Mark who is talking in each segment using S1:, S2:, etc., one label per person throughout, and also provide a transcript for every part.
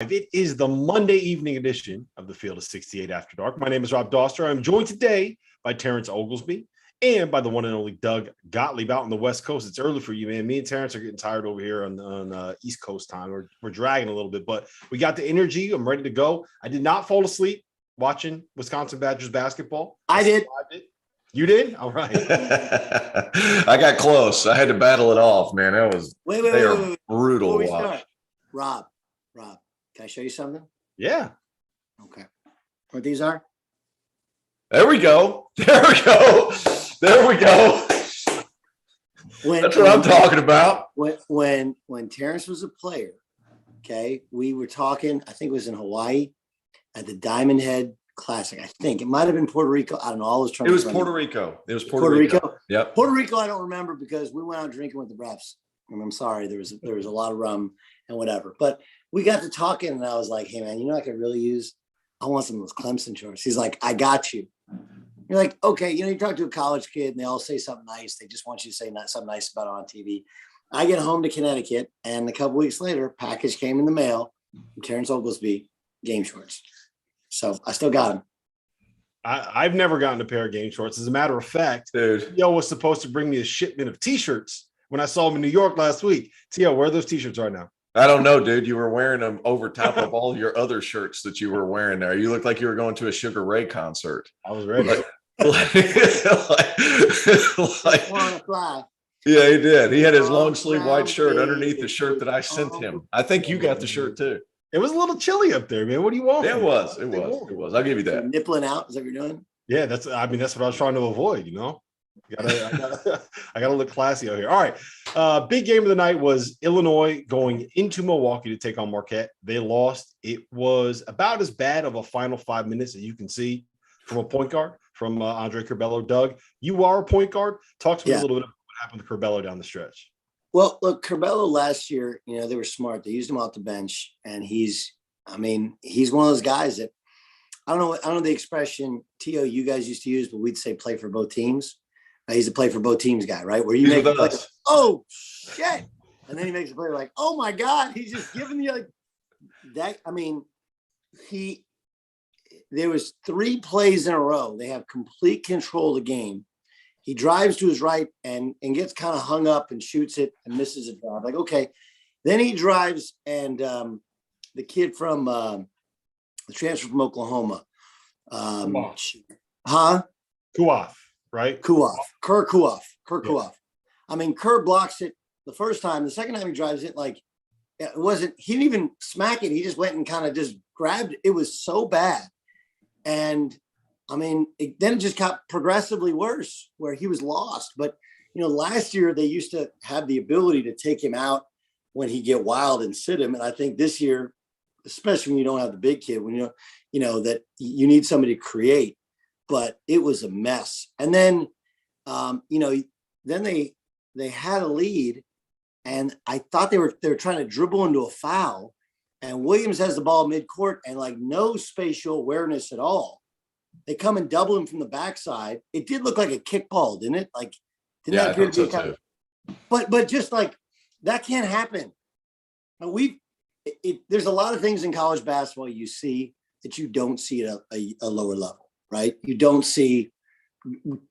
S1: It is the Monday evening edition of the Field of 68 After Dark. My name is Rob Doster. I'm joined today by Terrence Oglesby and by the one and only Doug Gottlieb out on the West Coast. It's early for you, man. Me and Terrence are getting tired over here on East Coast time. We're dragging a little bit, but we got the energy. I'm ready to go. I did not fall asleep watching Wisconsin Badgers basketball.
S2: I did.
S1: You did? All right.
S3: I got close. I had to battle it off, man. That was
S2: wait,
S3: brutal
S2: Before
S3: to watch.
S2: Rob, can I show you something?
S1: Yeah.
S2: Okay. What these are?
S3: There we go. There we go. That's what I'm talking about.
S2: When Terrence was a player, okay, we were talking, I think it was in Hawaii at the Diamond Head Classic. I think it might have been Puerto Rico. I don't know.
S3: It was Puerto Rico. It was Puerto Rico. Yep.
S2: Puerto Rico, I don't remember because we went out drinking with the refs. And I'm sorry, there was a lot of rum and whatever. But we got to talking and I was like, hey man, you know what I could really use? I want some of those Clemson shorts. He's like, I got you. You're like, okay, you talk to a college kid and they all say something nice. They just want you to say something nice about it on TV. I get home to Connecticut and a couple weeks later, package came in the mail from Terrence Oglesby, game shorts. So I still got them.
S1: I've never gotten a pair of game shorts. As a matter of fact,
S3: dude,
S1: T.O. was supposed to bring me a shipment of T-shirts when I saw him in New York last week. T.O., where are those T-shirts right now?
S3: I don't know, dude. You were wearing them over top of all your other shirts that you were wearing there. You looked like you were going to a Sugar Ray concert.
S1: I was ready.
S3: Yeah, he did. He had his long sleeve white shirt underneath the shirt that I sent him. I think you got the shirt too.
S1: It was a little chilly up there, man. What do you want?
S3: It was. I'll give you that.
S2: Nippling out, is that what you're doing?
S1: Yeah, that's what I was trying to avoid, I gotta look classy out here. All right. Big game of the night was Illinois going into Milwaukee to take on Marquette. They lost. It was about as bad of a final 5 minutes as you can see from a point guard, from Andre Curbelo. Doug, you are a point guard. Talk to me a little bit about what happened to Curbelo down the stretch.
S2: Well, look, Curbelo last year, they were smart. They used him off the bench, and he's one of those guys that I don't know the expression, T.O., you guys used to use, but we'd say play for both teams. He's a play for both teams guy, right? Where you make a play, oh shit, and then he makes a play like, oh my god, he's just giving you that. There was 3 plays in a row. They have complete control of the game. He drives to his right and gets kind of hung up and shoots it and misses a drive. Like, okay, then he drives and the kid from the transfer from Oklahoma,
S1: Kuoff. Right?
S2: Kerr Kuoff. I mean, Kerr blocks it the first time. The second time he drives it, he didn't even smack it. He just went and kind of just grabbed it. It was so bad. And then it just got progressively worse where he was lost. But, last year they used to have the ability to take him out when he get wild and sit him. And I think this year, especially when you don't have the big kid, when that you need somebody to create. But it was a mess. And then, then they had a lead, and I thought they were trying to dribble into a foul, and Williams has the ball midcourt and no spatial awareness at all. They come and double him from the backside. It did look like a kickball, didn't it? Didn't that appear to be kind of? But just that can't happen. There's a lot of things in college basketball you see that you don't see at a lower level. Right? You don't see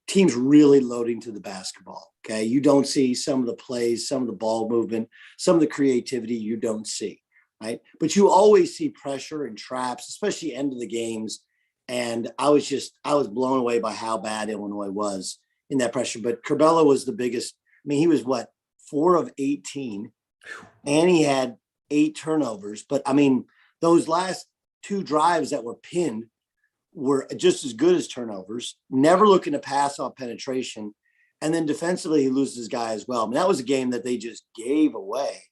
S2: teams really loading to the basketball. Okay. You don't see some of the plays, some of the ball movement, some of the creativity you don't see. Right. But you always see pressure and traps, especially end of the games. And I was blown away by how bad Illinois was in that pressure. But Curbelo was the biggest. He was 4 of 18 and he had 8 turnovers. But those last 2 drives that were pinned were just as good as turnovers, never looking to pass off penetration. And then defensively, he loses his guy as well. That was a game that they just gave away.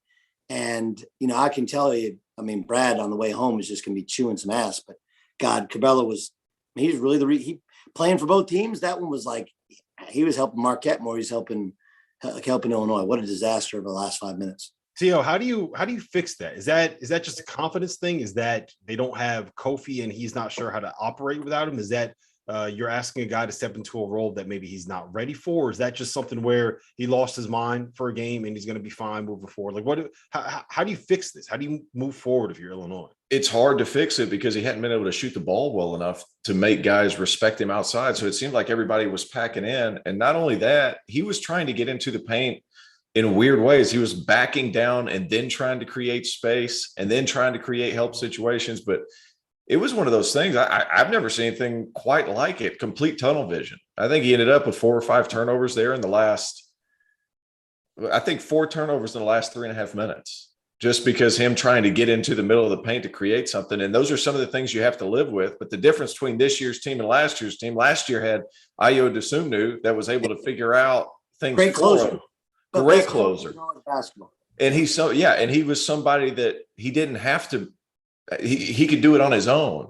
S2: And, I can tell you, Brad on the way home is just going to be chewing some ass. But, God, Curbelo he's really he playing for both teams. That one was he was helping Marquette more. He's helping Illinois. What a disaster over the last 5 minutes.
S1: Theo, how do you fix that? Is that just a confidence thing? Is that they don't have Kofi and he's not sure how to operate without him? Is that you're asking a guy to step into a role that maybe he's not ready for? Or is that just something where he lost his mind for a game and he's going to be fine moving forward? How do you fix this? How do you move forward if you're Illinois?
S3: it's hard to fix it because he hadn't been able to shoot the ball well enough to make guys respect him outside. So it seemed like everybody was packing in. And not only that, he was trying to get into the paint in weird ways. He was backing down and then trying to create space and then trying to create help situations. But it was one of those things. I've never seen anything quite like it. Complete tunnel vision. I think he ended up with 4 or 5 turnovers there in the last, I think 4 turnovers in the last 3.5 minutes, just because him trying to get into the middle of the paint to create something. And those are some of the things you have to live with. But the difference between this year's team and last year's team, last year had Ayo Dosunmu that was able to figure out things.
S2: Great closer.
S3: Great closer.
S2: Basketball.
S3: And he's so, yeah. And he was somebody that he didn't have to, he could do it on his own.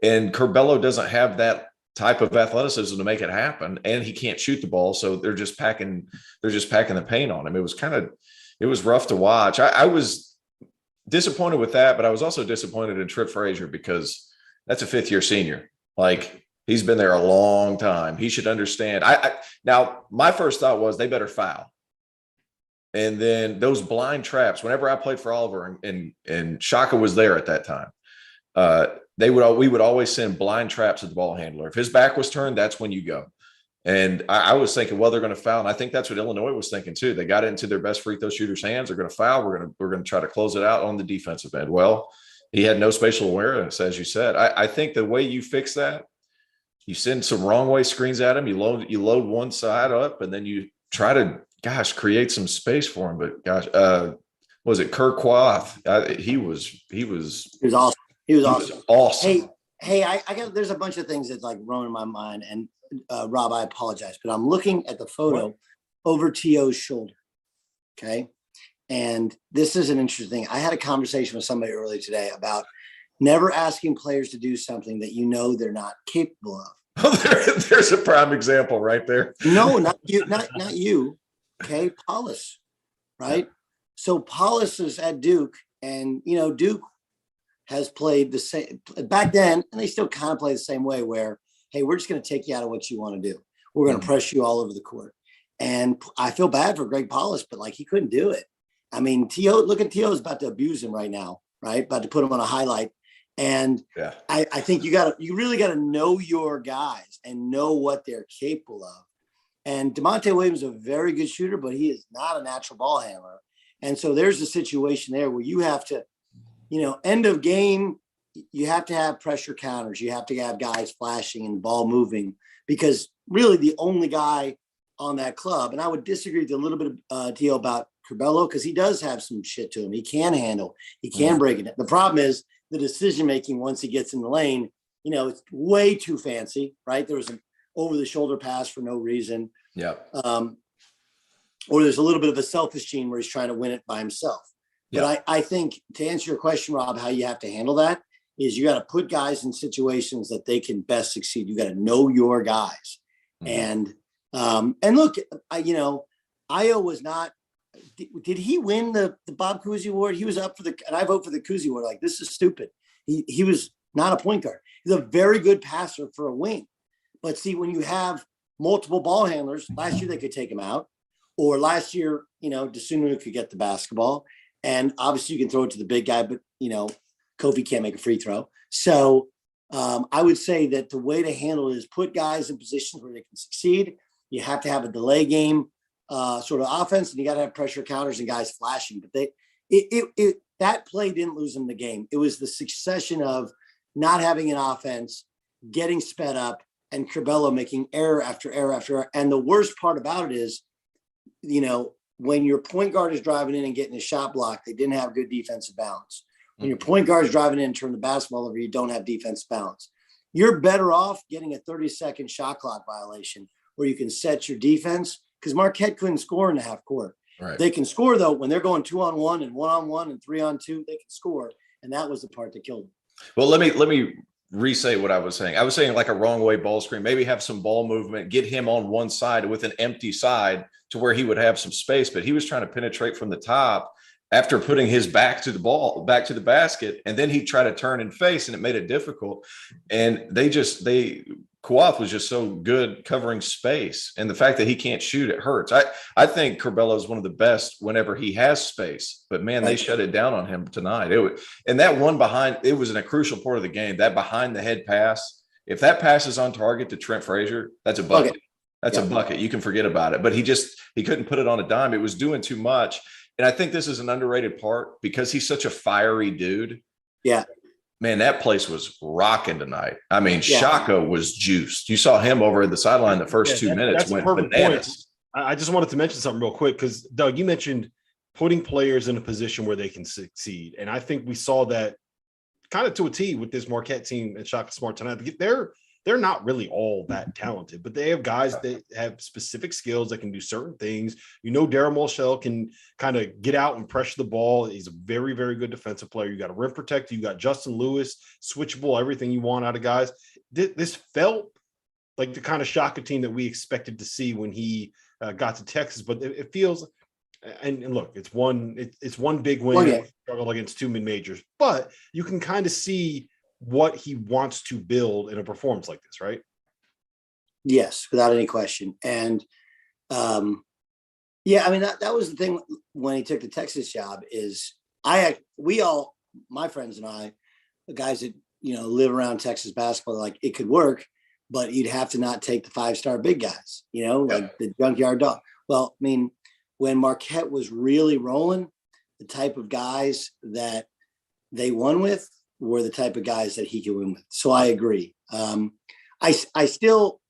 S3: And Curbelo doesn't have that type of athleticism to make it happen. And he can't shoot the ball. So they're just packing the paint on him. It was rough to watch. I was disappointed with that, but I was also disappointed in Trip Frazier because that's a 5th-year senior. Like, he's been there a long time. He should understand. Now, my first thought was they better foul. And then those blind traps, whenever I played for Oliver and Shaka was there at that time, we would always send blind traps at the ball handler. If his back was turned, that's when you go. And I was thinking, well, they're going to foul. And I think that's what Illinois was thinking too. They got it into their best free throw shooter's hands. They're going to foul. We're going to try to close it out on the defensive end. Well, he had no spatial awareness, as you said. I think the way you fix that, you send some wrong way screens at him. You load one side up, and then you try to, create some space for him. But was it Kirk Quath? He was
S2: awesome. He was
S3: awesome.
S2: Hey, I got, there's a bunch of things that's like rolling in my mind. And Rob, I apologize, but I'm looking at the photo over T.O.'s shoulder. Okay. And this is an interesting thing. I had a conversation with somebody earlier today about never asking players to do something that you know they're not capable of.
S3: There's a prime example right there.
S2: No, not you, not you. Okay, Paulus, right? So Paulus is at Duke, and Duke has played the same back then, and they still kind of play the same way. Where, hey, we're just going to take you out of what you want to do. We're going to press you all over the court. And I feel bad for Greg Paulus, but like, he couldn't do it. I mean, look at T.O. is about to abuse him right now, right? About to put him on a highlight. And I think you really got to know your guys and know what they're capable of. And DeMonte Williams is a very good shooter, but he is not a natural ball handler. And so there's a situation there where you have to, end of game, you have to have pressure counters. You have to have guys flashing and ball moving, because really the only guy on that club, and I would disagree with a little bit of T.O. about Curbelo, because he does have some shit to him. He can handle, he can break it. The problem is the decision-making once he gets in the lane, it's way too fancy, right? There was an over-the-shoulder pass for no reason.
S3: Yeah.
S2: Or there's a little bit of a selfish gene where he's trying to win it by himself. But I think, to answer your question, Rob, how you have to handle that is you got to put guys in situations that they can best succeed. You got to know your guys. And look, Ayo was not, did he win the Bob Cousy Award? He was up for and I vote for the Cousy Award. Like, this is stupid. He was not a point guard. He's a very good passer for a wing. But see, when you have multiple ball handlers, last year they could take him out, or last year, Dosunmu could get the basketball. And obviously you can throw it to the big guy, but Kofi can't make a free throw. So I would say that the way to handle it is put guys in positions where they can succeed. You have to have a delay game sort of offense, and you got to have pressure counters and guys flashing. But that play didn't lose them the game. It was the succession of not having an offense, getting sped up, and Curbelo making error after error after error. And the worst part about it is, when your point guard is driving in and getting a shot block, they didn't have good defensive balance. When your point guard is driving in and turn the basketball over, you don't have defensive balance. You're better off getting a 30-second shot clock violation where you can set your defense, because Marquette couldn't score in the half court.
S3: Right.
S2: They can score, though, when they're going 2-on-1 and 1-on-1 and 3-on-2, they can score. And that was the part that killed them.
S3: Well, let me re-say what I was saying. I was saying like a wrong way ball screen, maybe have some ball movement, get him on one side with an empty side to where he would have some space, but he was trying to penetrate from the top. after putting his back to the basket, and then he'd try to turn and face, and it made it difficult. And Kawhi was just so good covering space, and the fact that he can't shoot, it hurts. I think Curbelo is one of the best whenever he has space, but man, they shut it down on him tonight. And that one behind, it was in a crucial part of the game, that behind the head pass. If that pass is on target to Trent Frazier, that's a bucket. Okay. That's a bucket. You can forget about it. But he couldn't put it on a dime. It was doing too much. And I think this is an underrated part because he's such a fiery dude.
S2: Yeah.
S3: Man, that place was rocking tonight. I mean, Shaka was juiced. You saw him over at the sideline the first 2 minutes.
S1: That's a perfect point. I just wanted to mention something real quick because, Doug, you mentioned putting players in a position where they can succeed. And I think we saw that kind of to a T with this Marquette team and Shaka Smart tonight. They're not really all that talented, but they have guys that have specific skills that can do certain things. Darryl Morsell can kind of get out and pressure the ball. He's a very, very good defensive player. You got a rim protector. You got Justin Lewis, switchable, everything you want out of guys. This felt like the kind of Shaka team that we expected to see when he got to Texas, but it feels. And look, it's one big win, struggle against 2 mid-majors, but you can kind of see what he wants to build in a performance like this, right?
S2: Yes, without any question. And I mean, that was the thing when he took the Texas job is my friends and I, the guys that, live around Texas basketball, like it could work, but you'd have to not take the 5-star big guys, like the junkyard dog. Well, I mean, when Marquette was really rolling, the type of guys that they won with were the type of guys that he could win with. So I agree. I still,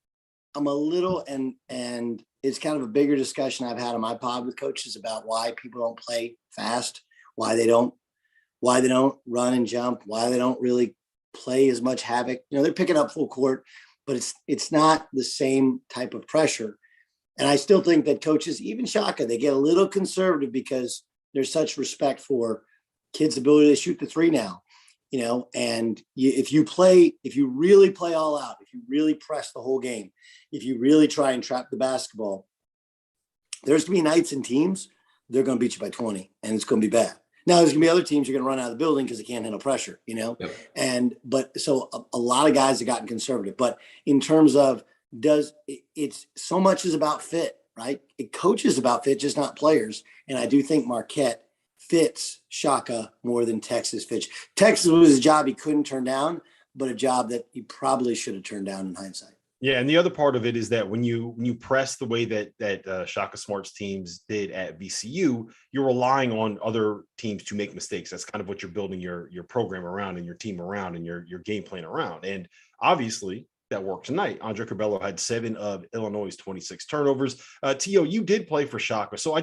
S2: I'm a little, and it's kind of a bigger discussion I've had on my pod with coaches about why people don't play fast, why they don't run and jump, why they don't really play as much havoc. They're picking up full court, but it's not the same type of pressure. And I still think that coaches, even Shaka, they get a little conservative because there's such respect for kids' ability to shoot the three now. And if you really play all out, if you really press the whole game, if you really try and trap the basketball, there's going to be nights and teams, they're going to beat you by 20 and it's going to be bad. Now there's going to be other teams you're going to run out of the building because they can't handle pressure, Yep. So a lot of guys have gotten conservative, but in terms of it's so much is about fit, right? It coaches about fit, just not players. And I do think Marquette fits Shaka more than Texas fits. Texas was a job he couldn't turn down, but a job that he probably should have turned down in hindsight.
S1: Yeah, and the other part of it is that when you press the way that Shaka Smart's teams did at VCU, you're relying on other teams to make mistakes. That's kind of what you're building your program around and your team around and your game plan around. And obviously that worked tonight. Andre Curbelo had 7 of Illinois' 26 turnovers. T.O., you did play for Shaka. So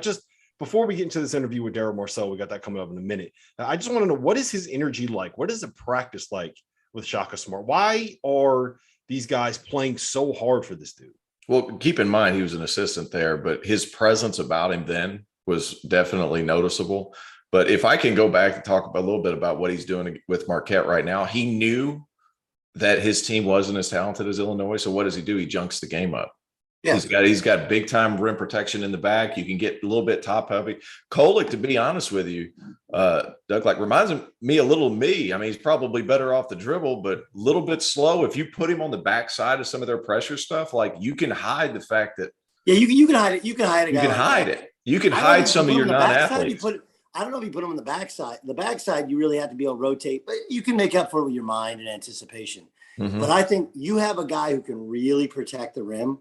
S1: before we get into this interview with Darryl Morsell, we got that coming up in a minute. I just want to know, what is his energy like? What is the practice like with Shaka Smart? Why are these guys playing so hard for this dude?
S3: Well, keep in mind, he was an assistant there, but his presence about him then was definitely noticeable. But if I can go back and talk a little bit about what he's doing with Marquette right now, he knew that his team wasn't as talented as Illinois. So what does he do? He junks the game up. Yeah. He's got big time rim protection in the back. You can get a little bit top heavy. Kolek, to be honest with you, Doug, reminds me a little of me. I mean, he's probably better off the dribble, but a little bit slow. If you put him on the backside of some of their pressure stuff, you can hide the fact that
S2: you can hide it. You can hide it.
S3: You can hide some of your non-athletes.
S2: I don't know if you put them on the backside. The backside, you really have to be able to rotate, but you can make up for it with your mind and anticipation. Mm-hmm. But I think you have a guy who can really protect the rim.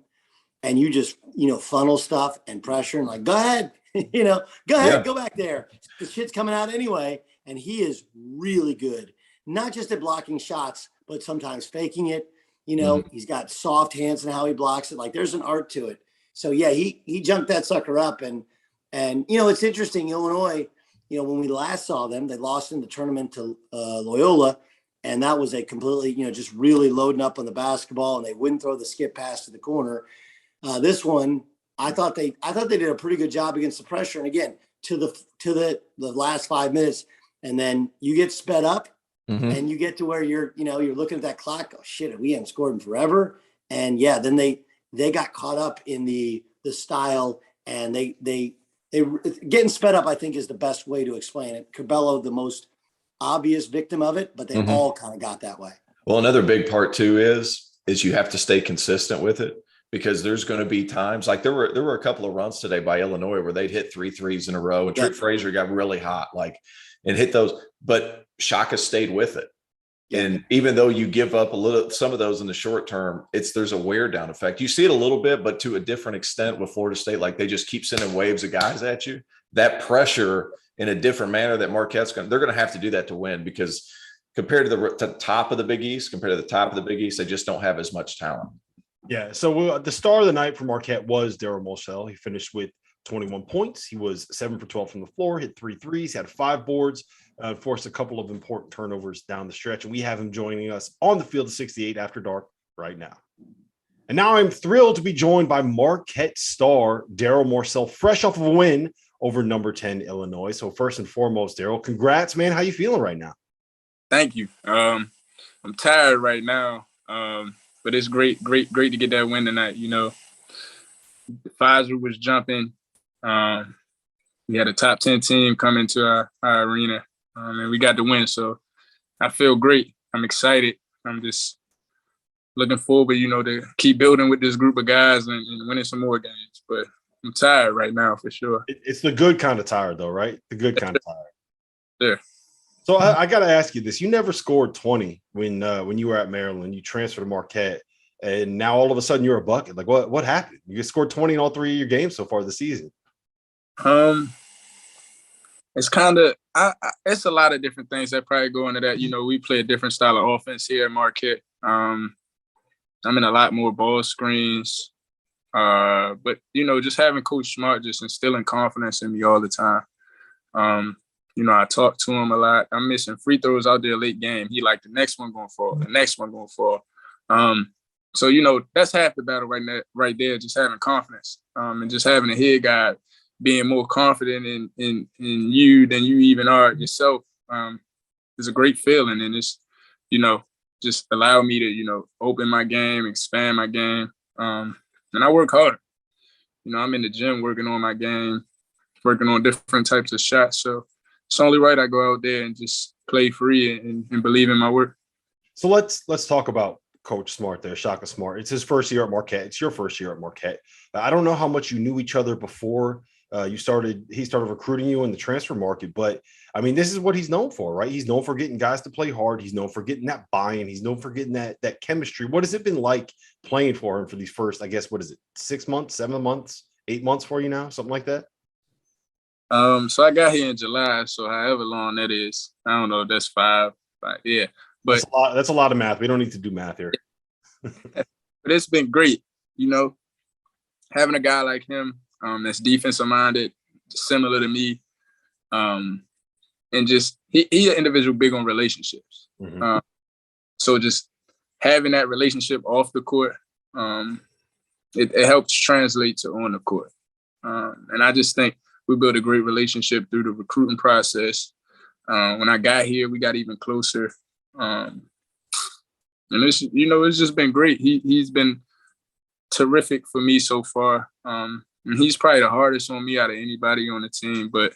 S2: And you just, funnel stuff and pressure and go ahead, go back there. The shit's coming out anyway. And he is really good, not just at blocking shots, but sometimes faking it. Mm-hmm. He's got soft hands and how he blocks it. There's an art to it. So yeah, he jumped that sucker up. And it's interesting. Illinois, when we last saw them, they lost in the tournament to Loyola. And that was a completely, just really loading up on the basketball, and they wouldn't throw the skip pass to the corner. This one, I thought they did a pretty good job against the pressure. And again, to the last 5 minutes, and then you get sped up, mm-hmm. and you get to where you're looking at that clock. Oh shit, we haven't scored in forever. And yeah, then they got caught up in the style, and they getting sped up, I think, is the best way to explain it. Curbelo, the most obvious victim of it, but they all kind of got that way.
S3: Well, another big part too is you have to stay consistent with it, because there's going to be times like there were a couple of runs today by Illinois where they'd hit 3 threes in a row, and Trick Frazier got really hot, and hit those, but Shaka stayed with it. And even though you give up some of those in the short term, there's a wear down effect. You see it a little bit, but to a different extent with Florida State. Like, they just keep sending waves of guys at you. That pressure in a different manner that Marquette's they're going to have to do that to win, because compared to the top of the Big East, they just don't have as much talent.
S1: Yeah. So the star of the night for Marquette was Darryl Morsell. He finished with 21 points. He was 7 for 12 from the floor, hit 3 threes, had 5 boards, forced a couple of important turnovers down the stretch. And we have him joining us on the Field of 68 After Dark right now. And now I'm thrilled to be joined by Marquette star Darryl Morsell, fresh off of a win over number 10 Illinois. So first and foremost, Darryl, congrats, man. How you feeling right now?
S4: Thank you. I'm tired right now, but it's great to get that win tonight. You know, Pfizer was jumping. We had a top 10 team come into our arena, and we got the win. So I feel great. I'm excited. I'm just looking forward, to keep building with this group of guys and winning some more games. But I'm tired right now for sure.
S1: It's the good kind of tired, though, right? The good kind of tired.
S4: Yeah.
S1: So I got to ask you this. You never scored 20 when you were at Maryland. You transferred to Marquette, and now all of a sudden you're a bucket. Like, what happened? You scored 20 in all 3 of your games so far this season.
S4: It's kind of it's a lot of different things that probably go into that. We play a different style of offense here at Marquette. I'm in a lot more ball screens, but just having Coach Smart just instilling confidence in me all the time. I talk to him a lot. I'm missing free throws out there late game. He like, the next one going to fall, the next one going to fall. So that's half the battle right there, just having confidence, and just having a head guy being more confident in you than you even are yourself. Is a great feeling, and it's just allow me to open my game, expand my game, and I work hard. I'm in the gym working on my game, working on different types of shots. So it's only right I go out there and just play free and believe in my work.
S1: So let's talk about Coach Smart there, Shaka Smart. It's his first year at Marquette. It's your first year at Marquette. I don't know how much you knew each other before he started recruiting you in the transfer market, but I mean, this is what he's known for, right? He's known for getting guys to play hard. He's known for getting that buy-in. He's known for getting that chemistry. What has it been like playing for him for these first, I guess, what is it, 6 months, 7 months, 8 months for you now, something like that?
S4: So I got here in July, so however long that is, I don't know, that's 5, yeah. But
S1: that's a lot of math. We don't need to do math here.
S4: But it's been great, having a guy like him that's defensive minded, similar to me, and just he an individual big on relationships.
S1: Mm-hmm.
S4: So just having that relationship off the court, it helps translate to on the court. And I just think we built a great relationship through the recruiting process. When I got here, we got even closer. And it's just been great. He's been terrific for me so far. And he's probably the hardest on me out of anybody on the team, but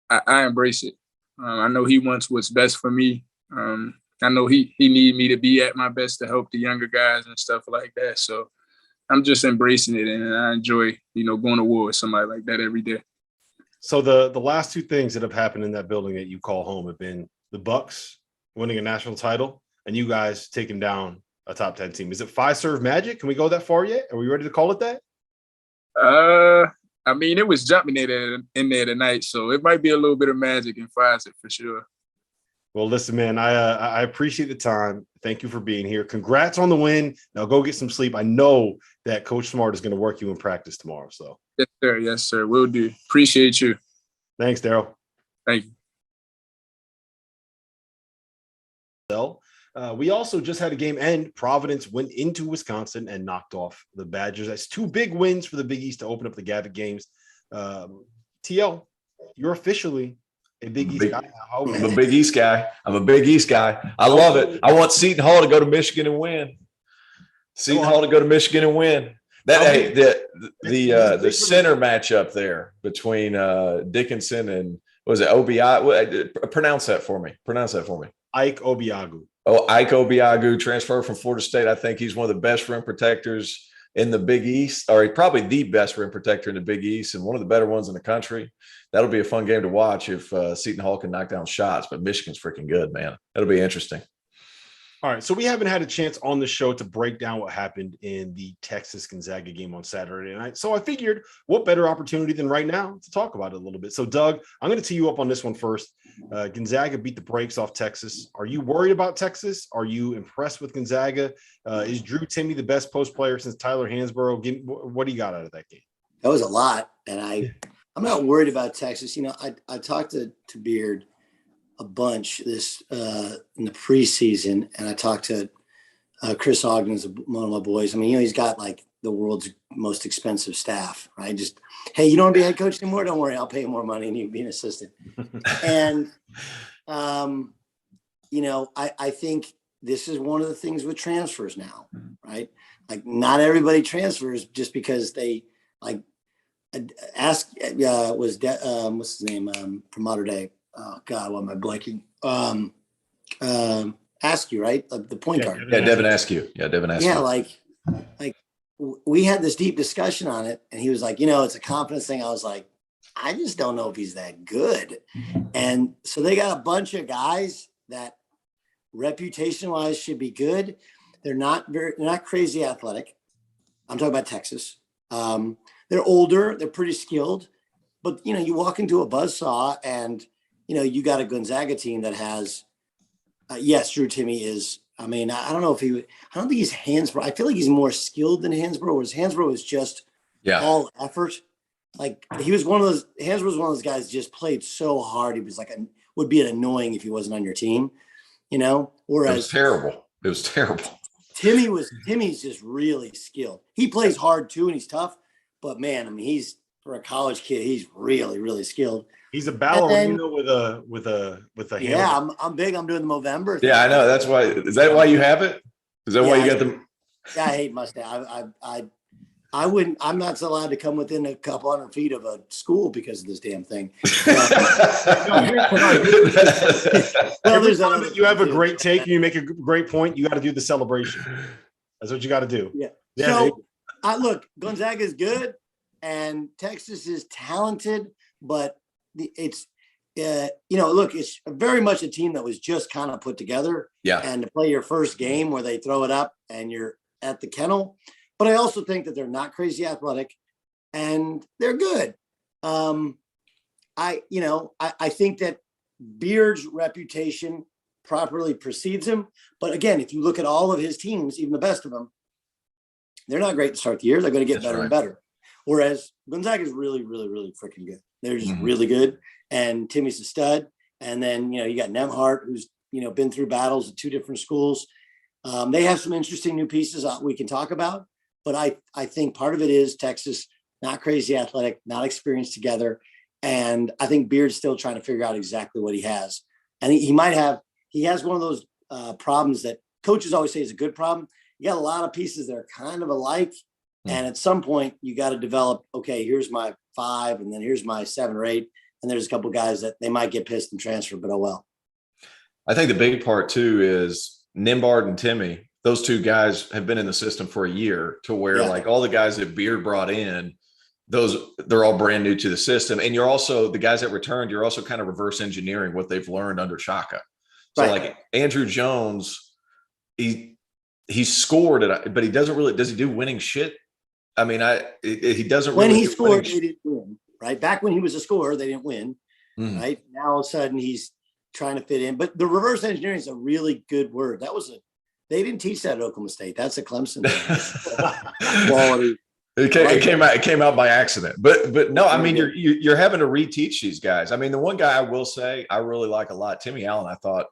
S4: I embrace it. I know he wants what's best for me. I know he need me to be at my best to help the younger guys and stuff like that. So I'm just embracing it, and I enjoy, going to war with somebody like that every day.
S1: So the last 2 things that have happened in that building that you call home have been the Bucks winning a national title and you guys taking down a top 10 team. Is it 5-serve magic? Can we go that far yet? Are we ready to call it that?
S4: I mean, it was jumping in there tonight, so it might be a little bit of magic in Pfizer for sure.
S1: Well, listen, man, I appreciate the time. Thank you for being here. Congrats on the win. Now go get some sleep. I know that Coach Smart is going to work you in practice tomorrow. So
S4: yes, sir. Yes, sir. Will do. Appreciate you.
S1: Thanks, Darryl.
S4: Thank you.
S1: We also just had a game end. Providence went into Wisconsin and knocked off the Badgers. That's 2 big wins for the Big East to open up the Gavitt games. TL, you're officially a Big East guy.
S3: I'm a Big East guy. I love it. I want Seton Hall to go to Michigan and win. Hey, the center matchup there between Dickinson and what was it OBI? Pronounce that for me.
S1: Ike Obiagu.
S3: Oh, Ike Obiagu, transfer from Florida State. I think he's one of the best rim protectors in the Big East, or probably the best rim protector in the Big East and one of the better ones in the country. That'll be a fun game to watch if Seton Hall can knock down shots, but Michigan's freaking good, man. That'll be interesting.
S1: All right, so we haven't had a chance on the show to break down what happened in the Texas-Gonzaga game on Saturday night. So I figured what better opportunity than right now to talk about it a little bit. So, Doug, I'm going to tee you up on this one first. Gonzaga beat the brakes off Texas. Are you worried about Texas? Are you impressed with Gonzaga? Is Drew Timme the best post player since Tyler Hansbrough? What do you got out of that game?
S2: That was a lot, and I'm not worried about Texas. You know, I talked to Beard a bunch this in the preseason, and I talked to Chris Ogden's one of my boys. I mean, you know, he's got like the world's most expensive staff, right? Just, hey, you don't want to be head coach anymore? Don't worry, I'll pay you more money and you can be an assistant. And you know, I think this is one of the things with transfers now, right? Like, not everybody transfers just because they like what's his name from Mater Dei? Oh God, what am I blanking? Askew, right? The point guard.
S3: Yeah, Devin Askew.
S2: Yeah, like we had this deep discussion on it, and he was like, you know, it's a confidence thing. I was like, I just don't know if he's that good. And so they got a bunch of guys that reputation-wise should be good. They're not crazy athletic. I'm talking about Texas. They're older. They're pretty skilled. But, you know, you walk into a buzzsaw and, you know, you got a Gonzaga team that has, yes, Drew Timme is, I mean, I don't know if I don't think he's Hansbrough. I feel like he's more skilled than Hansbrough, whereas Hansbrough is just all effort. Like, Hansbrough was one of those guys just played so hard. He was like, would be annoying if he wasn't on your team, you know? Whereas
S3: it was terrible.
S2: Timmy's just really skilled. He plays hard too, and he's tough, but man, I mean, for a college kid, he's really, really skilled.
S1: He's a ballerina with a handle.
S2: Yeah, I'm big. I'm doing the Movember thing.
S3: Yeah, I know. That's why. Is that why you have it? Is that why you got them?
S2: Yeah, I hate mustache. I wouldn't. I'm not allowed to come within a couple hundred feet of a school because of this damn thing.
S1: Every time that you have a great take and you make a great point, you got to do the celebration. That's what you got to do.
S2: Yeah. So look, Gonzaga is good and Texas is talented, but it's look, it's very much a team that was just kind of put together.
S3: Yeah.
S2: And to play your first game where they throw it up and you're at the kennel. But I also think that they're not crazy athletic and they're good. I think that Beard's reputation properly precedes him. But again, if you look at all of his teams, even the best of them, they're not great to start the year. They're going to get better and better. Whereas Gonzaga is really, really, really freaking good. They're just really good. And Timmy's a stud. And then, you got Nemhart, who's, been through battles at two different schools. They have some interesting new pieces we can talk about. But I think part of it is Texas, not crazy athletic, not experienced together. And I think Beard's still trying to figure out exactly what he has. And he has one of those problems that coaches always say is a good problem. You got a lot of pieces that are kind of alike. And at some point you got to develop, okay, here's my 5, and then here's my 7 or 8. And there's a couple of guys that they might get pissed and transfer, but oh well.
S3: I think the big part too is Nimbard and Timme. Those two guys have been in the system for a year to where like all the guys that Beard brought in, they're all brand new to the system. And you're also, the guys that returned, you're also kind of reverse engineering what they've learned under Shaka. So like Andrew Jones, he scored it, but he doesn't really, does he do winning shit? I mean, he doesn't
S2: when
S3: really.
S2: He scored, they didn't win, right? Back when he was a scorer, they didn't win, right? Now all of a sudden he's trying to fit in. But the reverse engineering is a really good word. They didn't teach that at Oklahoma State. That's a Clemson quality.
S3: It came out by accident. But no, I mean, you're having to reteach these guys. I mean, the one guy I will say I really like a lot, Timmy Allen. I thought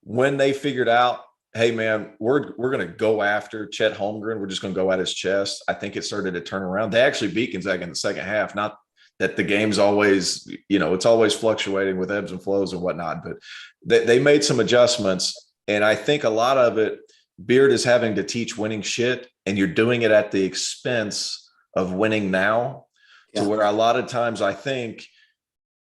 S3: when they figured out, hey man, we're going to go after Chet Holmgren. We're just going to go at his chest. I think it started to turn around. They actually beat Gonzaga in the second half. Not that the game's always, it's always fluctuating with ebbs and flows and whatnot, but they made some adjustments. And I think a lot of it, Beard is having to teach winning shit and you're doing it at the expense of winning now, to where a lot of times I think,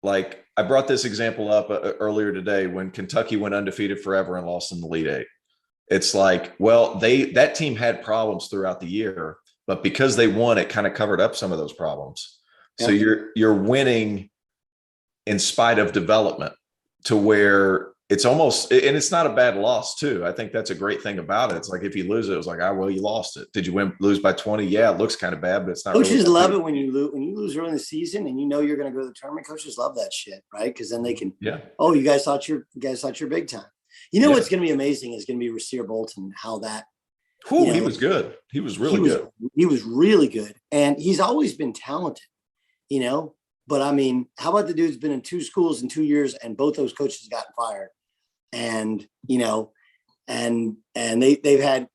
S3: like I brought this example up earlier today when Kentucky went undefeated forever and lost in the Elite Eight. It's like, well, that team had problems throughout the year, but because they won, it kind of covered up some of those problems. So you're winning in spite of development, to where it's almost, and it's not a bad loss too. I think that's a great thing about it. It's like, if you lose it, it was like, well, you lost it. Did you lose by 20? Yeah, it looks kind of bad, but it's not.
S2: Coaches love it when you lose early in the season and you know you're going to go to the tournament. Coaches love that shit, right? Because then they can, oh, you guys thought you're big time. You know what's going to be amazing is going to be Rasir Bolton. How that.
S3: He was good. He was really good.
S2: He was really good, and he's always been talented. But I mean, how about the dude's been in 2 schools in 2 years, and both those coaches got fired, and and they've had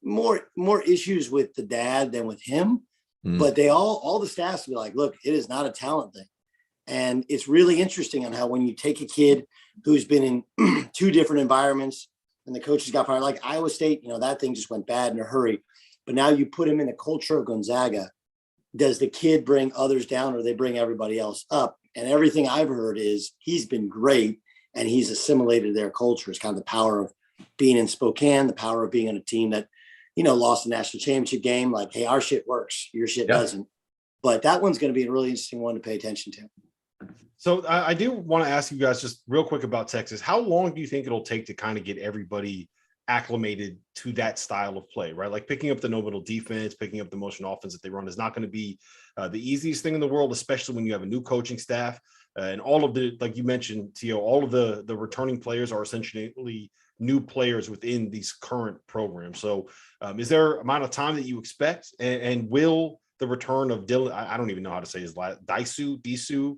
S2: more issues with the dad than with him, but they all the staffs be like, look, it is not a talent thing, and it's really interesting on how when you take a kid who's been in 2 different environments and the coaches got fired, like Iowa State, that thing just went bad in a hurry, but now you put him in the culture of Gonzaga. Does the kid bring others down, or they bring everybody else up? And everything I've heard is he's been great, and he's assimilated their culture. It's kind of the power of being in Spokane, the power of being on a team that, lost the national championship game. Like, hey, our shit works, your shit doesn't. But that one's going to be a really interesting one to pay attention to.
S1: So I do want to ask you guys just real quick about Texas. How long do you think it'll take to kind of get everybody acclimated to that style of play, right? Like picking up the nominal defense, picking up the motion offense that they run is not going to be the easiest thing in the world, especially when you have a new coaching staff and all of the, like you mentioned, Tio, all of the returning players are essentially new players within these current programs. So is there amount of time that you expect, and will the return of Dylan, I don't even know how to say his last, Disu,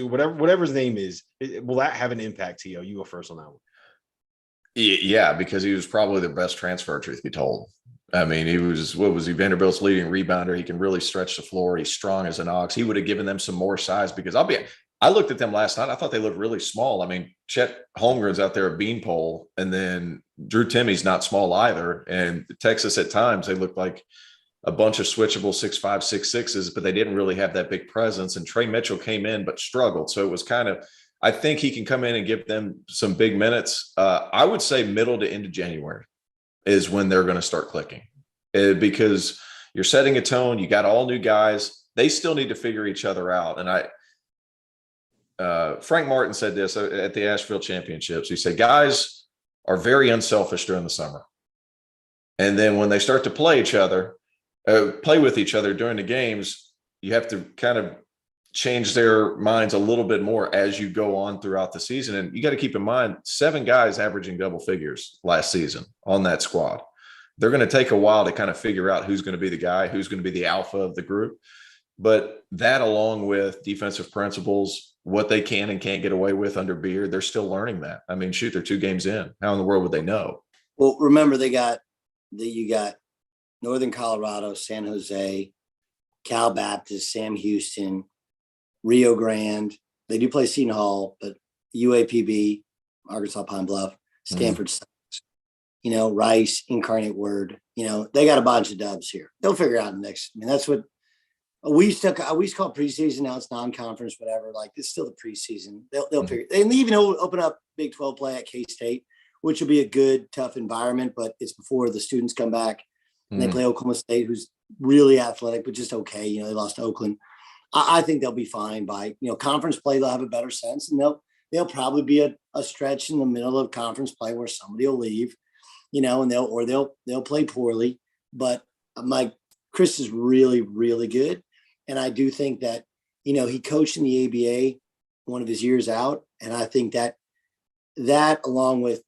S1: whatever his name is, will that have an impact, Tio? You go first on that one.
S3: Yeah, because he was probably the best transfer, truth be told. I mean, he was Vanderbilt's leading rebounder. He can really stretch the floor. He's strong as an ox. He would have given them some more size, because I looked at them last night. I thought they looked really small. I mean, Chet Holmgren's out there a beanpole, and then Drew Timmy's not small either. And Texas, at times, they looked like a bunch of switchable 6'5", 6'6s, but they didn't really have that big presence. And Trey Mitchell came in but struggled. So it was kind of, I think he can come in and give them some big minutes. I would say middle to end of January is when they're going to start clicking, because you're setting a tone. You got all new guys. They still need to figure each other out. And Frank Martin said this at the Asheville Championships. He said, guys are very unselfish during the summer. And then when they start to play with each other during the games, you have to kind of change their minds a little bit more as you go on throughout the season. And you got to keep in mind, 7 guys averaging double figures last season on that squad. They're going to take a while to kind of figure out who's going to be the guy, who's going to be the alpha of the group. But that, along with defensive principles, what they can and can't get away with under Beard, they're still learning that. I mean, shoot, they're 2 games in. How in the world would they know?
S2: Well, remember, you got Northern Colorado, San Jose, Cal Baptist, Sam Houston, Rio Grande. They do play Seton Hall, but UAPB, Arkansas Pine Bluff, Stanford, Rice, Incarnate Word. They got a bunch of dubs here. They'll figure out the next. I mean, that's what we used to call preseason. Now it's non-conference, whatever. Like, it's still the preseason. They'll figure. And they even open up Big 12 play at K-State, which will be a good, tough environment. But it's before the students come back, and they play Oklahoma State, who's really athletic, but just okay. They lost to Oakland. I think they'll be fine by, conference play. They'll have a better sense, and they'll probably be a stretch in the middle of conference play where somebody will leave, and they'll play poorly. But Chris is really, really good. And I do think that, he coached in the ABA one of his years out. And I think that along with,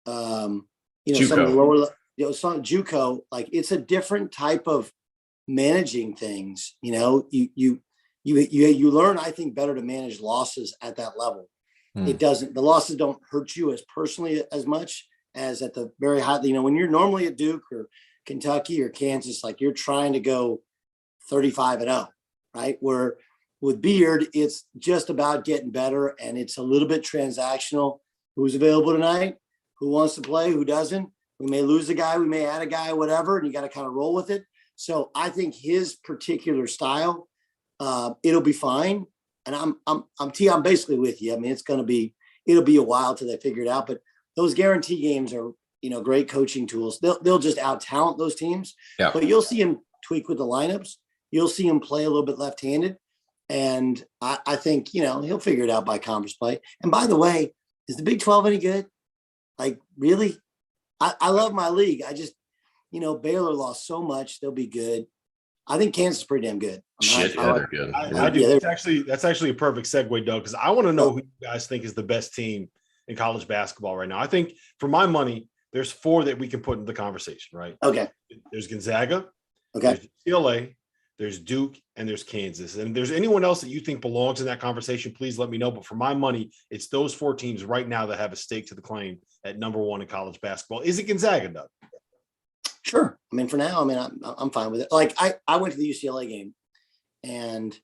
S2: some of the lower, some JUCO, like, it's a different type of managing things. You learn, I think, better to manage losses at that level. The losses don't hurt you as personally as much as at the very high, when you're normally at Duke or Kentucky or Kansas, like, you're trying to go 35-0, right? Where with Beard, it's just about getting better, and it's a little bit transactional. Who's available tonight? Who wants to play? Who doesn't? We may lose a guy, we may add a guy, whatever, and you got to kind of roll with it. So I think his particular style, it'll be fine. And I'm basically with you. I mean, it'll be a while till they figure it out. But those guarantee games are, great coaching tools. They'll just out talent those teams.
S3: Yeah.
S2: But you'll see him tweak with the lineups. You'll see him play a little bit left-handed. And I think, he'll figure it out by conference play. And by the way, is the Big 12 any good? Like, really? I love my league. I just, Baylor lost so much. They'll be good. I think Kansas is pretty damn good.
S3: They're good.
S1: I do. That's actually a perfect segue, Doug, because I want to know who you guys think is the best team in college basketball right now. I think, for my money, there's 4 that we can put in the conversation, right?
S2: Okay.
S1: There's Gonzaga.
S2: Okay.
S1: There's UCLA. There's Duke, and there's Kansas. And if there's anyone else that you think belongs in that conversation, please let me know. But for my money, it's those 4 teams right now that have a stake to the claim at number 1 in college basketball. Is it Gonzaga, Doug?
S2: Sure. I mean, for now, I'm fine with it. Like, I went to the UCLA game, and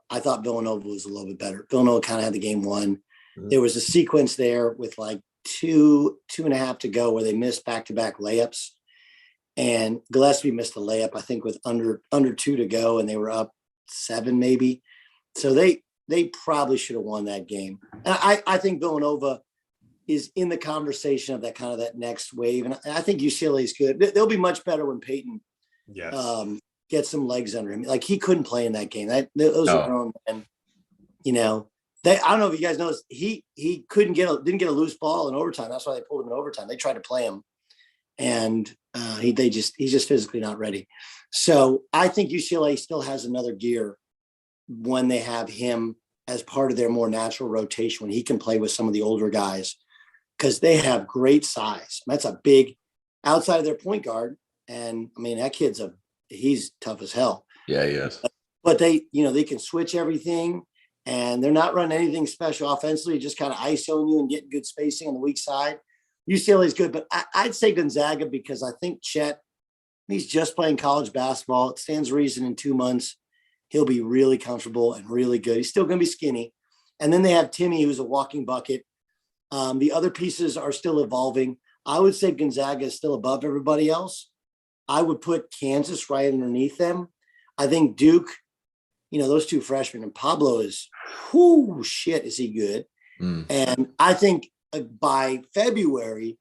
S2: I thought Villanova was a little bit better. Villanova kind of had the game won. Mm-hmm. There was a sequence there with like 2.5 to go where they missed back-to-back layups. And Gillespie missed a layup, I think, with under 2 to go, and they were up 7 maybe. So they probably should have won that game. And I think Villanova is in the conversation of that next wave. And I think UCLA is good. They'll be much better when Peyton gets some legs under him. Like, he couldn't play in that game. Those are grown men. I don't know if you guys noticed, he didn't get a loose ball in overtime. That's why they pulled him in overtime. They tried to play him. And he's just physically not ready. So I think UCLA still has another gear when they have him as part of their more natural rotation, when he can play with some of the older guys, because they have great size. That's a big outside of their point guard. And I mean, that he's tough as hell.
S3: Yeah, he is.
S2: But they can switch everything, and they're not running anything special offensively, just kind of ISOing you and getting good spacing on the weak side. UCLA is good, but I'd say Gonzaga, because I think Chet, he's just playing college basketball. It stands to reason in 2 months he'll be really comfortable and really good. He's still going to be skinny. And then they have Timmy, who's a walking bucket. The other pieces are still evolving. I would say Gonzaga is still above everybody else. I would put Kansas right underneath them. I think Duke, those 2 freshmen, and Pablo is, is he good? Mm. And I think by February,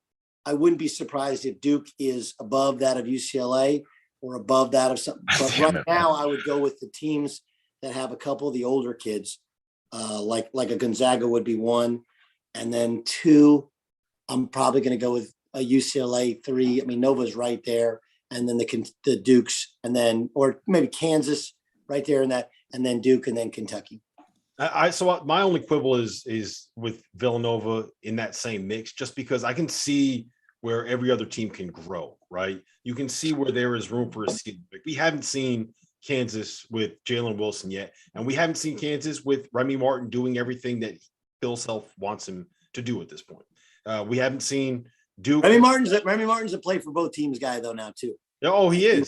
S2: I wouldn't be surprised if Duke is above that of UCLA or above that of something. But right now, I would go with the teams that have a couple of the older kids, like a Gonzaga would be 1. And then 2, I'm probably going to go with a UCLA 3. I mean, Nova's right there. And then the Dukes, and then, or maybe Kansas right there in that, and then Duke, and then Kentucky.
S1: So my only quibble is with Villanova in that same mix, just because I can see where every other team can grow, right? You can see where there is room for a ceiling. We haven't seen Kansas with Jalen Wilson yet, and we haven't seen Kansas with Remy Martin doing everything that Bill Self wants him to do at this point. We haven't seen Duke.
S2: Remy Martin's a play for both teams guy though now too.
S1: Oh, he is.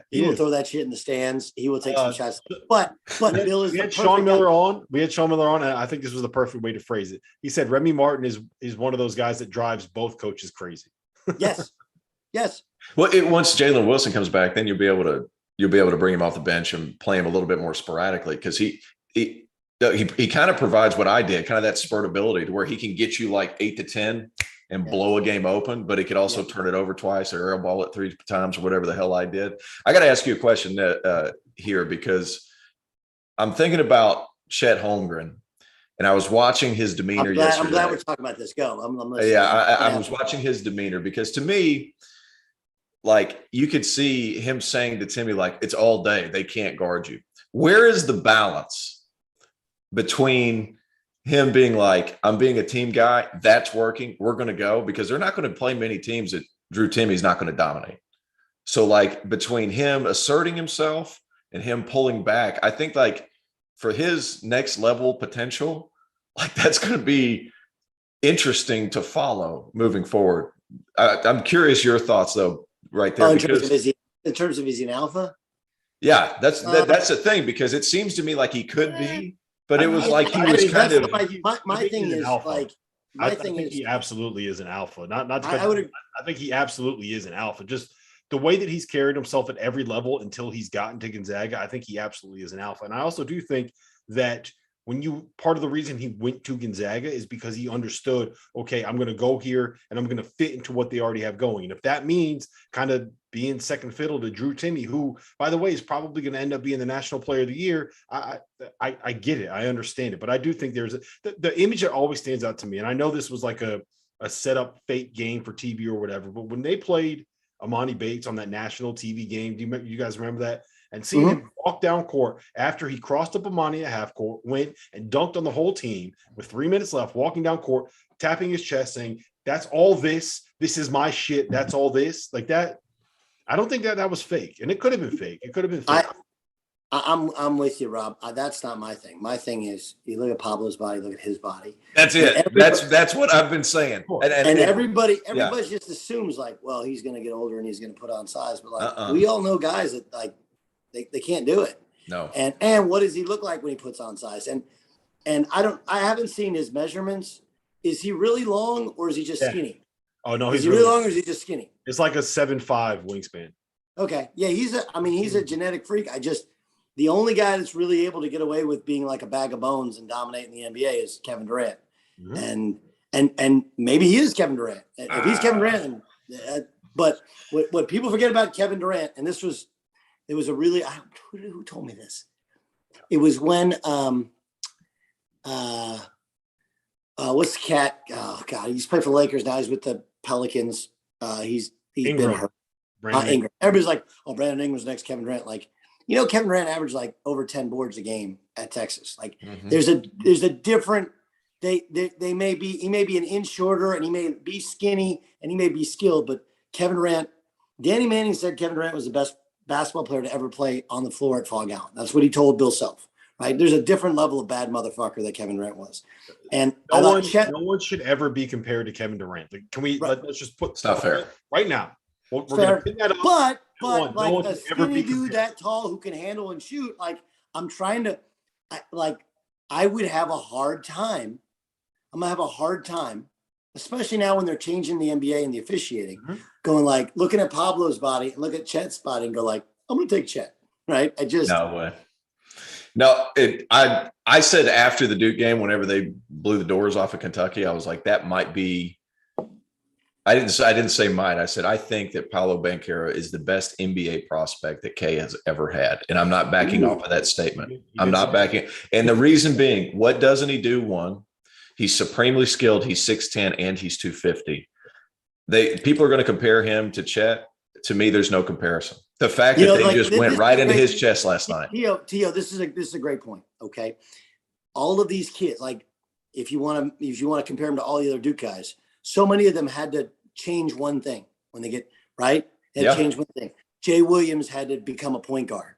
S2: He will throw that shit in the stands. He will take some shots. But Bill is.
S1: We had Sean Miller on. And I think this was the perfect way to phrase it. He said Remy Martin is one of those guys that drives both coaches crazy.
S2: Yes.
S3: Well, once Jalen Wilson comes back, then you'll be able to bring him off the bench and play him a little bit more sporadically, because he kind of provides what I did, kind of that spurt ability to where he can get you like 8 to 10 and blow a game open, but he could also turn it over twice or airball it 3 times or whatever the hell I did. I got to ask you a question here, because I'm thinking about Chet Holmgren, and I was watching his demeanor yesterday.
S2: I'm glad we're talking about this. Go. I'm listening.
S3: Yeah, I was watching his demeanor, because to me, like, you could see him saying to Timmy, like, it's all day. They can't guard you. Where is the balance between him being like, I'm being a team guy, that's working, we're going to go, because they're not going to play many teams that Drew Timmy's not going to dominate. So, like, between him asserting himself and him pulling back, I think, like, for his next level potential, like, that's going to be interesting to follow moving forward. I'm curious your thoughts though, right there.
S2: In terms of is he an alpha?
S3: Yeah, that's the thing, because it seems to me like he could be, but it was like he was kind of.
S2: My thing is like my
S1: I
S2: thing
S1: think
S2: is,
S1: he absolutely is an alpha. Not
S2: I would.
S1: I think he absolutely is an alpha. Just the way that he's carried himself at every level until he's gotten to Gonzaga, I think he absolutely is an alpha. And I also do think that part of the reason he went to Gonzaga is because he understood, okay, I'm going to go here and I'm going to fit into what they already have going. And if that means kind of being second fiddle to Drew Timme, who, by the way, is probably going to end up being the National Player of the Year, I get it. I understand it. But I do think there's the image that always stands out to me. And I know this was like a set up fake game for TV or whatever, but when they played Amani Bates on that national TV game, you guys remember that? And seeing him walk down court after he crossed up Amani at half court, went and dunked on the whole team with 3 minutes left, walking down court, tapping his chest, saying, "That's all this. This is my shit. That's all this." Like that. I don't think that was fake, and it could have been fake. It could have been fake.
S2: I'm with you, Rob. That's not my thing. My thing is, you look at Pablo's body, look at his body.
S3: That's it. That's what I've been saying.
S2: And everybody just assumes like, well, he's going to get older and he's going to put on size. But like, we all know guys that like they can't do it.
S3: No.
S2: And what does he look like when he puts on size? And I haven't seen his measurements. Is he really long or is he just skinny?
S1: Oh no,
S2: he's really long or is he just skinny?
S1: It's like a 7'5" wingspan.
S2: Okay, yeah, he's a genetic freak. The only guy that's really able to get away with being like a bag of bones and dominating the NBA is Kevin Durant. Mm-hmm. And maybe he is Kevin Durant. If he's Kevin Durant, but what people forget about Kevin Durant, and it was a really, who told me this? It was when what's the cat? Oh God, he's played for the Lakers now. He's with the Pelicans. He's
S1: Ingram.
S2: Been hurt. Ingram. Everybody's like, oh, Brandon Ingram's next Kevin Durant. Like, Kevin Durant averaged like over 10 boards a game at Texas. Like, there's a different. He may be an inch shorter, and he may be skinny, and he may be skilled, but Kevin Durant. Danny Manning said Kevin Durant was the best basketball player to ever play on the floor at Fog Allen. That's what he told Bill Self. Right? There's a different level of bad motherfucker that Kevin Durant was, and
S1: no one should ever be compared to Kevin Durant. Like, can we? Let's just put
S3: stuff fair
S1: right now. We're gonna pin that up.
S2: But like a skinny dude that tall who can handle and shoot, like I would have a hard time. I'm gonna have a hard time, especially now when they're changing the NBA and the officiating, going like looking at Pablo's body and look at Chet's body and go like, I'm gonna take Chet. Right?
S3: No way. No, I said after the Duke game, whenever they blew the doors off of Kentucky, I was like, that might be. I didn't say mine. I said I think that Paolo Banchero is the best NBA prospect that K has ever had, and I'm not backing off of that statement. I'm not backing, and the reason being, what doesn't he do? One, he's supremely skilled. He's 6'10" and he's 250. People are going to compare him to Chet. To me, there's no comparison. The fact that they just went right into his chest last night.
S2: Tio, this is a great point. Okay, all of these kids, like if you want to compare them to all the other Duke guys, so many of them had to change one thing when they get right. They had to change one thing. Jay Williams had to become a point guard,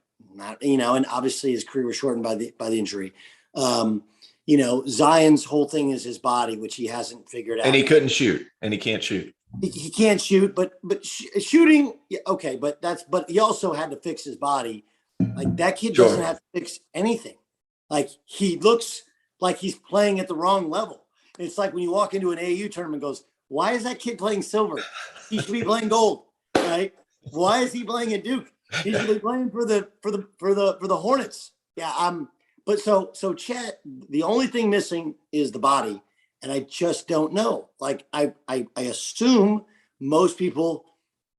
S2: and obviously his career was shortened by the injury. Zion's whole thing is his body, which he hasn't figured out.
S3: And he couldn't shoot, and he can't shoot.
S2: He can't shoot, but shooting, okay. But he also had to fix his body. Like that kid doesn't have to fix anything. Like he looks like he's playing at the wrong level. It's like when you walk into an AAU tournament and goes, why is that kid playing silver? He should be playing gold, right? Why is he playing at Duke? He should be playing for the Hornets. Yeah, but so Chet, the only thing missing is the body. And I just don't know. Like I assume most people,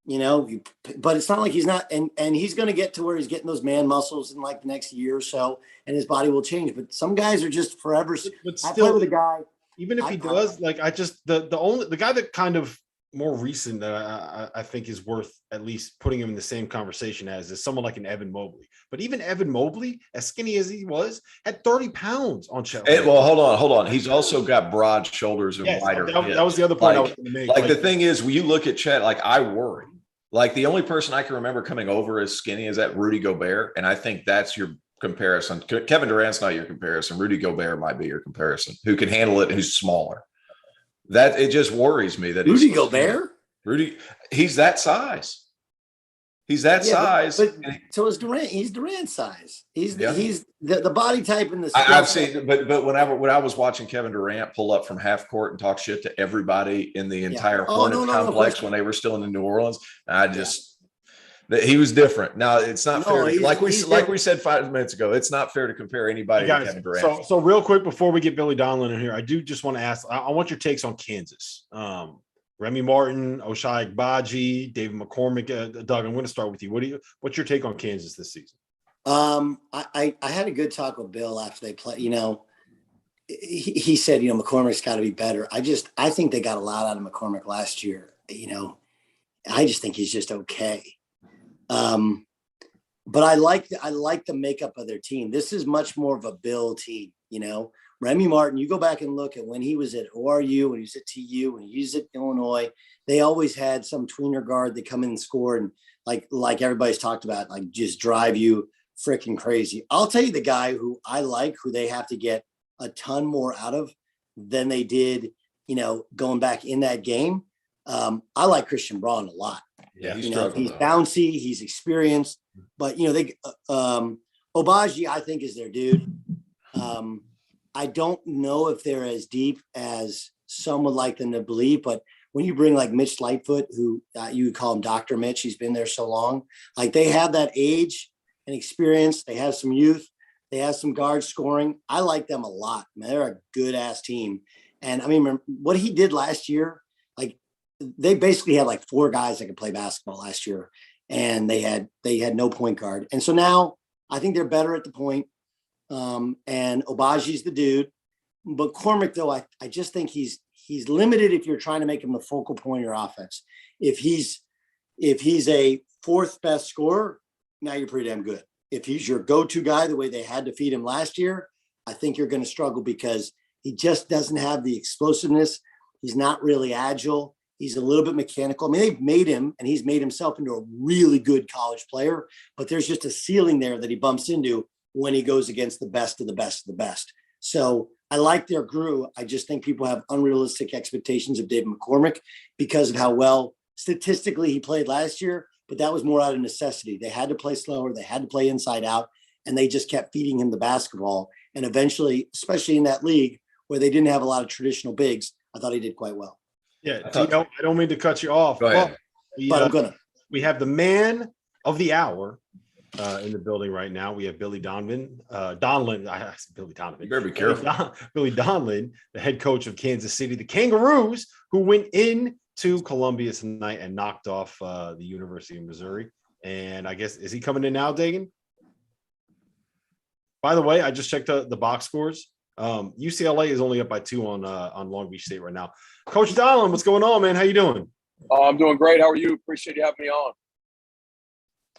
S2: but it's not like he's not, and he's going to get to where he's getting those man muscles in like the next year or so, and his body will change. But some guys are just forever.
S1: But still,
S2: I play with a guy.
S1: Even if he does, like the guy that kind of more recent that I think is worth at least putting him in the same conversation as is someone like an Evan Mobley. But even Evan Mobley, as skinny as he was, had 30 pounds on Chet.
S3: Well, hold on. He's also got broad shoulders and wider.
S1: That was the other point I was going to make.
S3: Like the thing is, when you look at Chet, like I worry. Like the only person I can remember coming over as skinny is that Rudy Gobert, and I think that's your comparison. Kevin Durant's not your comparison. Rudy Gobert might be your comparison. Who can handle it? Who's smaller? That it just worries me that
S2: Rudy Gobert.
S3: He's that size. He's that size.
S2: But so is Durant. He's Durant's size. He's the body type and the.
S3: I've seen, but when I was watching Kevin Durant pull up from half court and talk shit to everybody in the entire Hornets complex when they were still in New Orleans, he was different. Now it's not fair. Like we said 5 minutes ago, it's not fair to compare anybody to Kevin Durant.
S1: So real quick before we get Billy Donlin in here, I do just want to ask. I want your takes on Kansas. Remy Martin, Oshai Agbaji, David McCormick. Doug, I'm going to start with you. What's your take on Kansas this season?
S2: I had a good talk with Bill after they play. He said, McCormick's got to be better. I think they got a lot out of McCormick last year. I just think he's just okay. But I like the makeup of their team. This is much more of a Bill team. Remy Martin, you go back and look at when he was at ORU, when he was at TU, when he was at Illinois, they always had some tweener guard that come in and score and like everybody's talked about, like just drive you freaking crazy. I'll tell you the guy who I like, who they have to get a ton more out of than they did, going back in that game. I like Christian Braun a lot.
S3: Yeah,
S2: he's bouncy, he's experienced, but Agbaji, I think, is their dude. I don't know if they're as deep as some would like them to believe, but when you bring like Mitch Lightfoot, who you would call him Dr. Mitch, he's been there so long, like they have that age and experience. They have some youth. They have some guard scoring. I like them a lot. Man, they're a good ass team. And I mean, what he did last year, like they basically had like 4 guys that could play basketball last year, and they had no point guard. And so now I think they're better at the point. And Obaji's the dude, but Cormick, though, I just think he's limited if you're trying to make him the focal point of your offense. If he's a 4th best scorer, now you're pretty damn good. If he's your go-to guy, the way they had to feed him last year, I think you're going to struggle because he just doesn't have the explosiveness. He's not really agile. He's a little bit mechanical. I mean, they've made him, and he's made himself into a really good college player, but there's just a ceiling there that he bumps into when he goes against the best of the best of the best. So I like their crew. I just think people have unrealistic expectations of David McCormick because of how well statistically he played last year, but that was more out of necessity. They had to play slower. They had to play inside out, and they just kept feeding him the basketball. And eventually, especially in that league where they didn't have a lot of traditional bigs, I thought he did quite well.
S1: Yeah, Tino, I don't mean to cut you off.
S3: Go ahead.
S2: But I'm going to.
S1: We have the man of the hour in the building right now. We have Billy Donlin. I said Billy Donovan. You
S3: better be careful.
S1: Billy Donlin, the head coach of Kansas City, the Kangaroos, who went into Columbia tonight and knocked off the University of Missouri. And I guess, is he coming in now, Dagan? By the way, I just checked the box scores. UCLA is only up by 2 on Long Beach State right now. Coach Donlin, what's going on, man? How you doing?
S5: I'm doing great. How are you? Appreciate you having me on.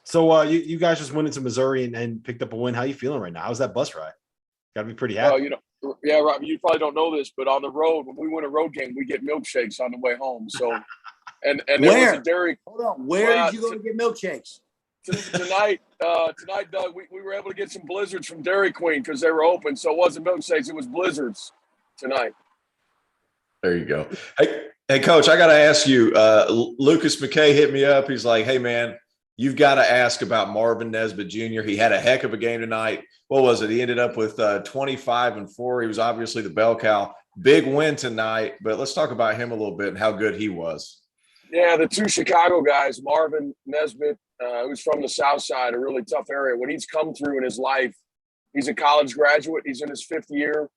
S1: So you guys just went into Missouri and picked up a win. How you feeling right now? How's that bus ride? Got to be pretty happy.
S5: Yeah, Rob, you probably don't know this, but on the road, when we win a road game, we get milkshakes on the way home. So, and there was a dairy.
S2: Hold on. Where did you go to get milkshakes?
S5: Tonight, Doug, we were able to get some blizzards from Dairy Queen because they were open. So it wasn't milkshakes; it was blizzards tonight.
S3: There you go. Hey, Coach, I got to ask you. Lucas McKay hit me up. He's like, "Hey, man, you've got to ask about Marvin Nesbitt Jr. He had a heck of a game tonight. What was it? He ended up with 25 and 4. He was obviously the bell cow. Big win tonight. But let's talk about him a little bit and how good he was."
S5: Yeah, the 2 Chicago guys, Marvin Nesbitt, who's from the South Side, a really tough area. What he's come through in his life, he's a college graduate. He's in his 5th year.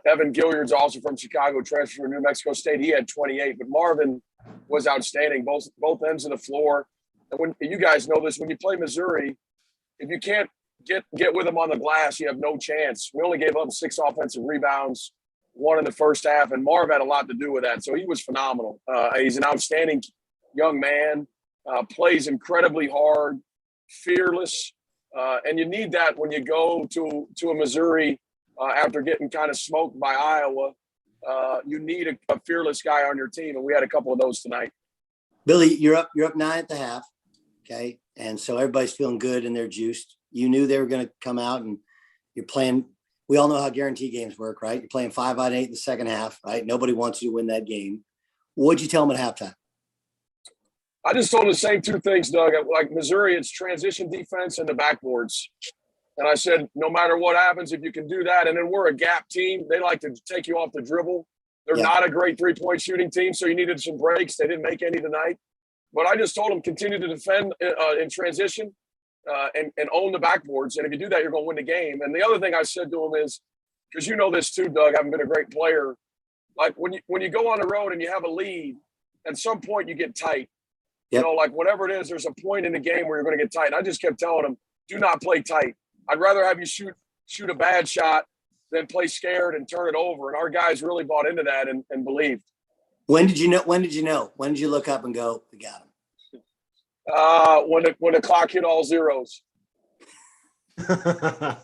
S5: Evan Gilliard's also from Chicago, transferred to New Mexico State. He had 28, but Marvin was outstanding, both ends of the floor. And when you guys know this, when you play Missouri, if you can't get with them on the glass, you have no chance. We only gave up 6 offensive rebounds, 1 in the first half, and Marv had a lot to do with that. So he was phenomenal. He's an outstanding young man, plays incredibly hard, fearless, and you need that when you go to a Missouri after getting kind of smoked by Iowa. You need a fearless guy on your team, and we had a couple of those tonight.
S2: Billy, you're up 9 at the half. Okay. And so everybody's feeling good and they're juiced. You knew they were going to come out, and you're playing. We all know how guarantee games work, right? You're playing 5 out of 8 in the second half, right? Nobody wants you to win that game. What'd you tell them at halftime?
S5: I just told him the same two things, Doug. Like Missouri, it's transition defense and the backboards. And I said, no matter what happens, if you can do that, and then we're a gap team, they like to take you off the dribble. They're not a great three-point shooting team, so you needed some breaks. They didn't make any tonight. But I just told them continue to defend in transition and own the backboards. And if you do that, you're going to win the game. And the other thing I said to them is, because you know this too, Doug, having been a great player, like when you go on the road and you have a lead, at some point you get tight. You know, like whatever it is, there's a point in the game where you're going to get tight. And I just kept telling them, do not play tight. I'd rather have you shoot a bad shot than play scared and turn it over. And our guys really bought into that and believed.
S2: When did you know? When did you look up and go, we got him?
S5: When the clock hit all zeros.
S1: Coach,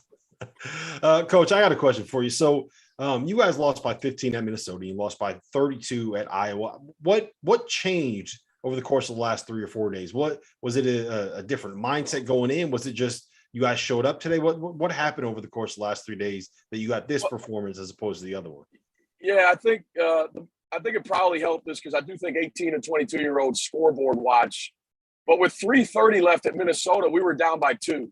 S1: I got a question for you. So you guys lost by 15 at Minnesota. You lost by 32 at Iowa. What changed over the course of the last 3 or 4 days? What was it a different mindset going in? Was it just you guys showed up today? What happened over the course of the last 3 days that you got this performance as opposed to the other one?
S5: Yeah, I think it probably helped us because I do think 18 and 22-year-olds scoreboard watch. But with 3:30 left at Minnesota, we were down by 2.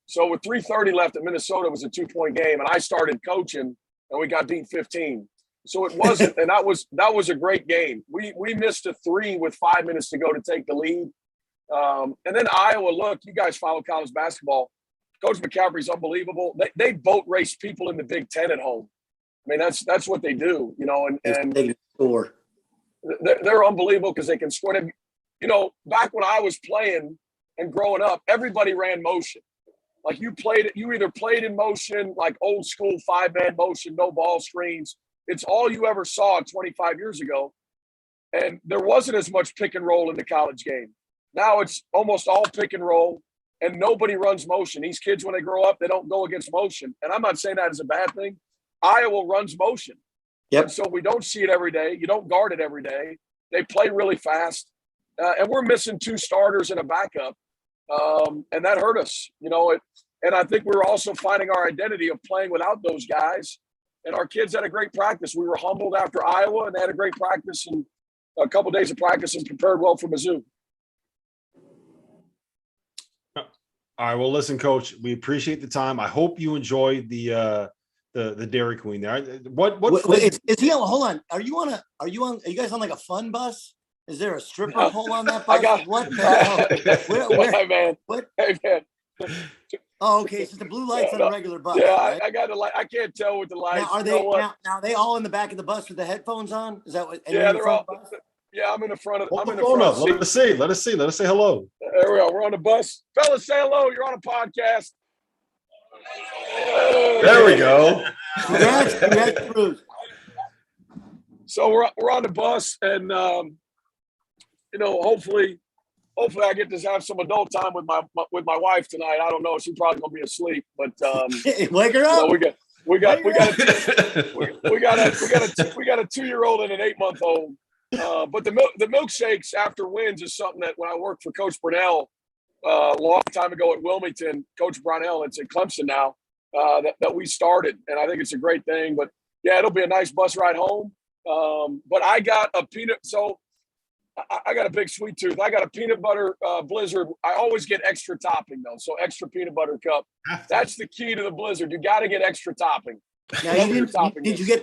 S5: So with 3:30 left at Minnesota, it was a 2-point game, and I started coaching, and we got beat 15. So it wasn't, and that was a great game. We missed a 3 with 5 minutes to go to take the lead. And then Iowa, look, you guys follow college basketball. Coach McCaffrey's unbelievable. They boat race people in the Big Ten at home. I mean, that's what they do, you know, and
S2: they can score.
S5: They're unbelievable because they can score. You know, back when I was playing and growing up, everybody ran motion. Like you either played in motion, like old school 5-man motion, no ball screens. It's all you ever saw 25 years ago. And there wasn't as much pick and roll in the college game. Now it's almost all pick and roll and nobody runs motion. These kids, when they grow up, they don't go against motion. And I'm not saying that as a bad thing. Iowa runs motion.
S2: Yep.
S5: And so we don't see it every day. You don't guard it every day. They play really fast. And we're missing 2 starters and a backup. And that hurt us, you know, and I think we were also finding our identity of playing without those guys. And our kids had a great practice. We were humbled after Iowa, and they had a great practice and a couple of days of practice and prepared well for Mizzou.
S1: All right. Well, listen, Coach, we appreciate the time. I hope you enjoyed the Dairy Queen there.
S2: Wait, is he on? Hold on. Are you guys on like a fun bus? Is there a stripper pole on that bus? What the hell? Where,
S5: man.
S2: What?
S5: Hey, man.
S2: Oh, okay. So the blue lights on a regular bus.
S5: Yeah,
S2: right?
S5: I got the light. I can't tell with the lights.
S2: Now, now are they all in the back of the bus with the headphones on? Is that what?
S5: Yeah, they're all. Yeah, I'm in the front of.
S1: Hold
S5: I'm in
S1: the
S5: the
S1: phone
S5: front
S1: up. Let us see. Let us say hello.
S5: There we are. We're on the bus. Fellas, say hello. You're on a podcast.
S3: There we go.
S2: Congrats, Bruce.
S5: So we're on the bus, and you know, hopefully I get to have some adult time with my wife tonight. I don't know. She's probably gonna be asleep, but
S2: Wake her up.
S5: You know, we got a 2-year-old and an 8-month-old. But the milkshakes after wins is something that when I worked for Coach Brunell a long time ago at Wilmington, Coach Brunell, it's at Clemson now, that we started, and I think it's a great thing. But yeah, it'll be a nice bus ride home. But I got a peanut. So I got a big sweet tooth. I got a peanut butter blizzard. I always get extra topping though. So extra peanut butter cup. That's the key to the blizzard. You got to get extra topping.
S2: Now, did you get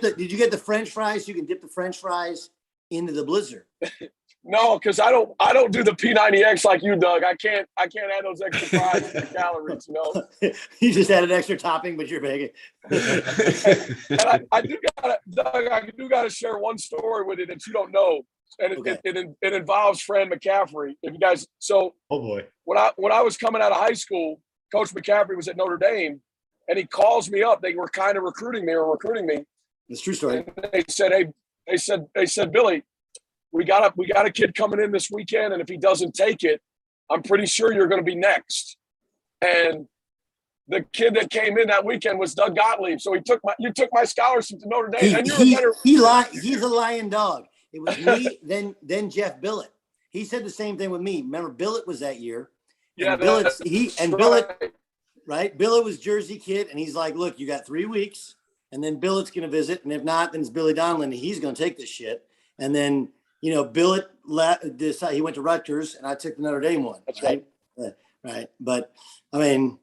S2: the French fries? You can dip the French fries into the blizzard.
S5: No, because I don't do the P90X like you, Doug. I can't add those extra fries to the calories, you know.
S2: You just add an extra topping, but you're making.
S5: And I do gotta share one story with you that you don't know. And it involves Fran McCaffrey. If you guys, so
S1: oh boy,
S5: when I was coming out of high school, Coach McCaffrey was at Notre Dame, and he calls me up. They were kind of recruiting me.
S2: It's a true story.
S5: And they said, "Hey," they said, "Billy, we got a kid coming in this weekend, and if he doesn't take it, I'm pretty sure you're going to be next." And the kid that came in that weekend was Doug Gottlieb. So you took my scholarship to Notre Dame, and
S2: he's a lying dog. It was me, then Jeff Billett. He said the same thing with me. Remember, Billett was that year.
S5: Yeah,
S2: Billett, right? Billett was Jersey kid, and he's like, "Look, you got 3 weeks, and then Billett's going to visit, and if not, then it's Billy Donlin. And he's going to take this shit." And then Billett decided he went to Rutgers, and I took the Notre Dame one.
S5: That's
S2: right. Right. But I mean,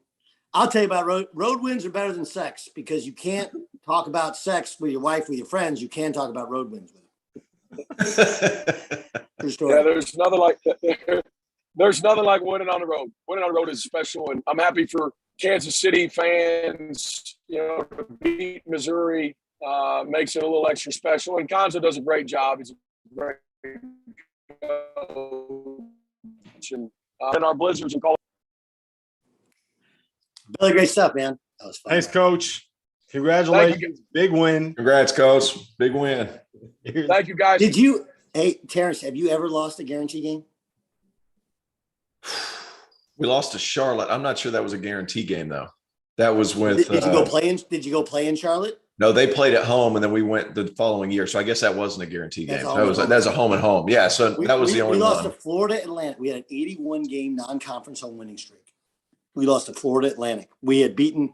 S2: I'll tell you about road wins are better than sex, because you can't talk about sex with your wife, with your friends. You can talk about road wins with them. True story.
S5: Yeah, there's nothing like that. There's nothing like winning on the road. Winning on the road is special, and I'm happy for Kansas City fans. To beat Missouri makes it a little extra special. And Gonzo does a great job. He's a great coach. And our Blizzards and call.
S2: Billy, great stuff, man. That was fun.
S1: Thanks, Coach. Congratulations. Big win.
S3: Congrats, Coach. Big win.
S5: Thank you, guys.
S2: Hey, Terrence, have you ever lost a guarantee game?
S3: We lost to Charlotte. I'm not sure that was a guarantee game, though. That was with.
S2: Did you go play in? Did you go play in Charlotte?
S3: No, they played at home, and then we went the following year. So I guess that wasn't a guarantee game. That's a home and home. Yeah. So that was the only one.
S2: We lost to Florida Atlantic. We had an 81 game non-conference home winning streak. We lost to Florida Atlantic. We had beaten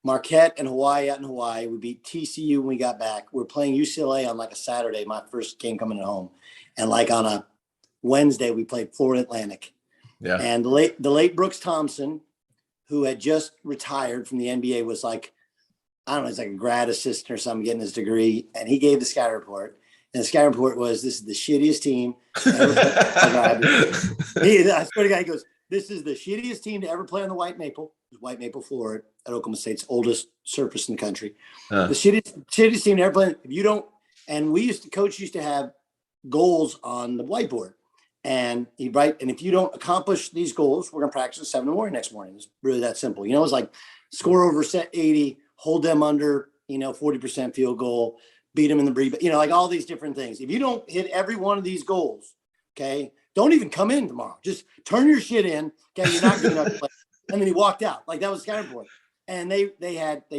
S2: Marquette and Hawaii out in Hawaii. We beat TCU when we got back. We were playing UCLA on like a Saturday, my first game coming at home. And like on a Wednesday, we played Florida Atlantic.
S3: Yeah.
S2: And the late Brooks Thompson, who had just retired from the NBA, was like, I don't know, he's like a grad assistant or something, getting his degree. And he gave the Sky Report. And the Sky Report was, this is the shittiest team ever. I swear to God, he goes, this is the shittiest team to ever play on the White Maple. White Maple floor at Oklahoma State's oldest surface in the country. The shittiest team to ever play. If you don't, and Coach used to have goals on the whiteboard. And he'd write, and if you don't accomplish these goals, we're going to practice at 7 in the morning next morning. It's really that simple. It's like score over set 80, hold them under, 40% field goal, beat them in the rebound, like all these different things. If you don't hit every one of these goals, okay, don't even come in tomorrow. Just turn your shit in. Okay, you're not good enough to play. And then he walked out. Like that was Sky Report. And they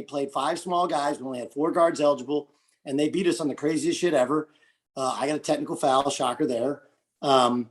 S2: played 5 small guys. We only had 4 guards eligible, and they beat us on the craziest shit ever. I got a technical foul, shocker there. But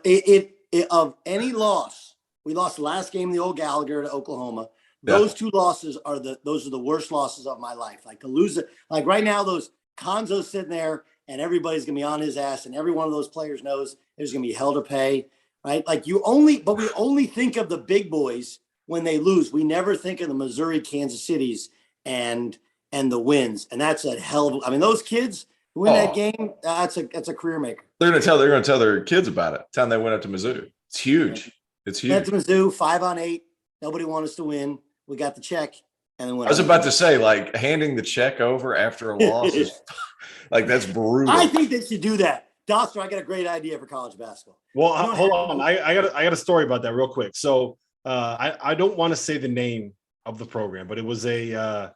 S2: it of any loss, we lost the last game in the old Gallagher to Oklahoma. Those 2 losses are the worst losses of my life. Like to lose it, like right now, those Conzo's sitting there and everybody's gonna be on his ass, and every one of those players knows there's gonna be hell to pay, right? Like we only think of the big boys when they lose. We never think of the Missouri, Kansas Cities and the wins. And that's a hell of those kids who win that game, that's a career maker.
S3: They're gonna tell their kids about it. The time they went up to Mizzou. It's huge. It's huge.
S2: Went to Mizzou, 5 on 8. Nobody wanted us to win. We got the check, and then went.
S3: I was about to say, like, handing the check over after a loss is like, that's brutal.
S2: I think they should do that. Doster, I got a great idea for college basketball.
S1: Well, hold on. I got a story about that real quick. So I don't want to say the name of the program, but it was a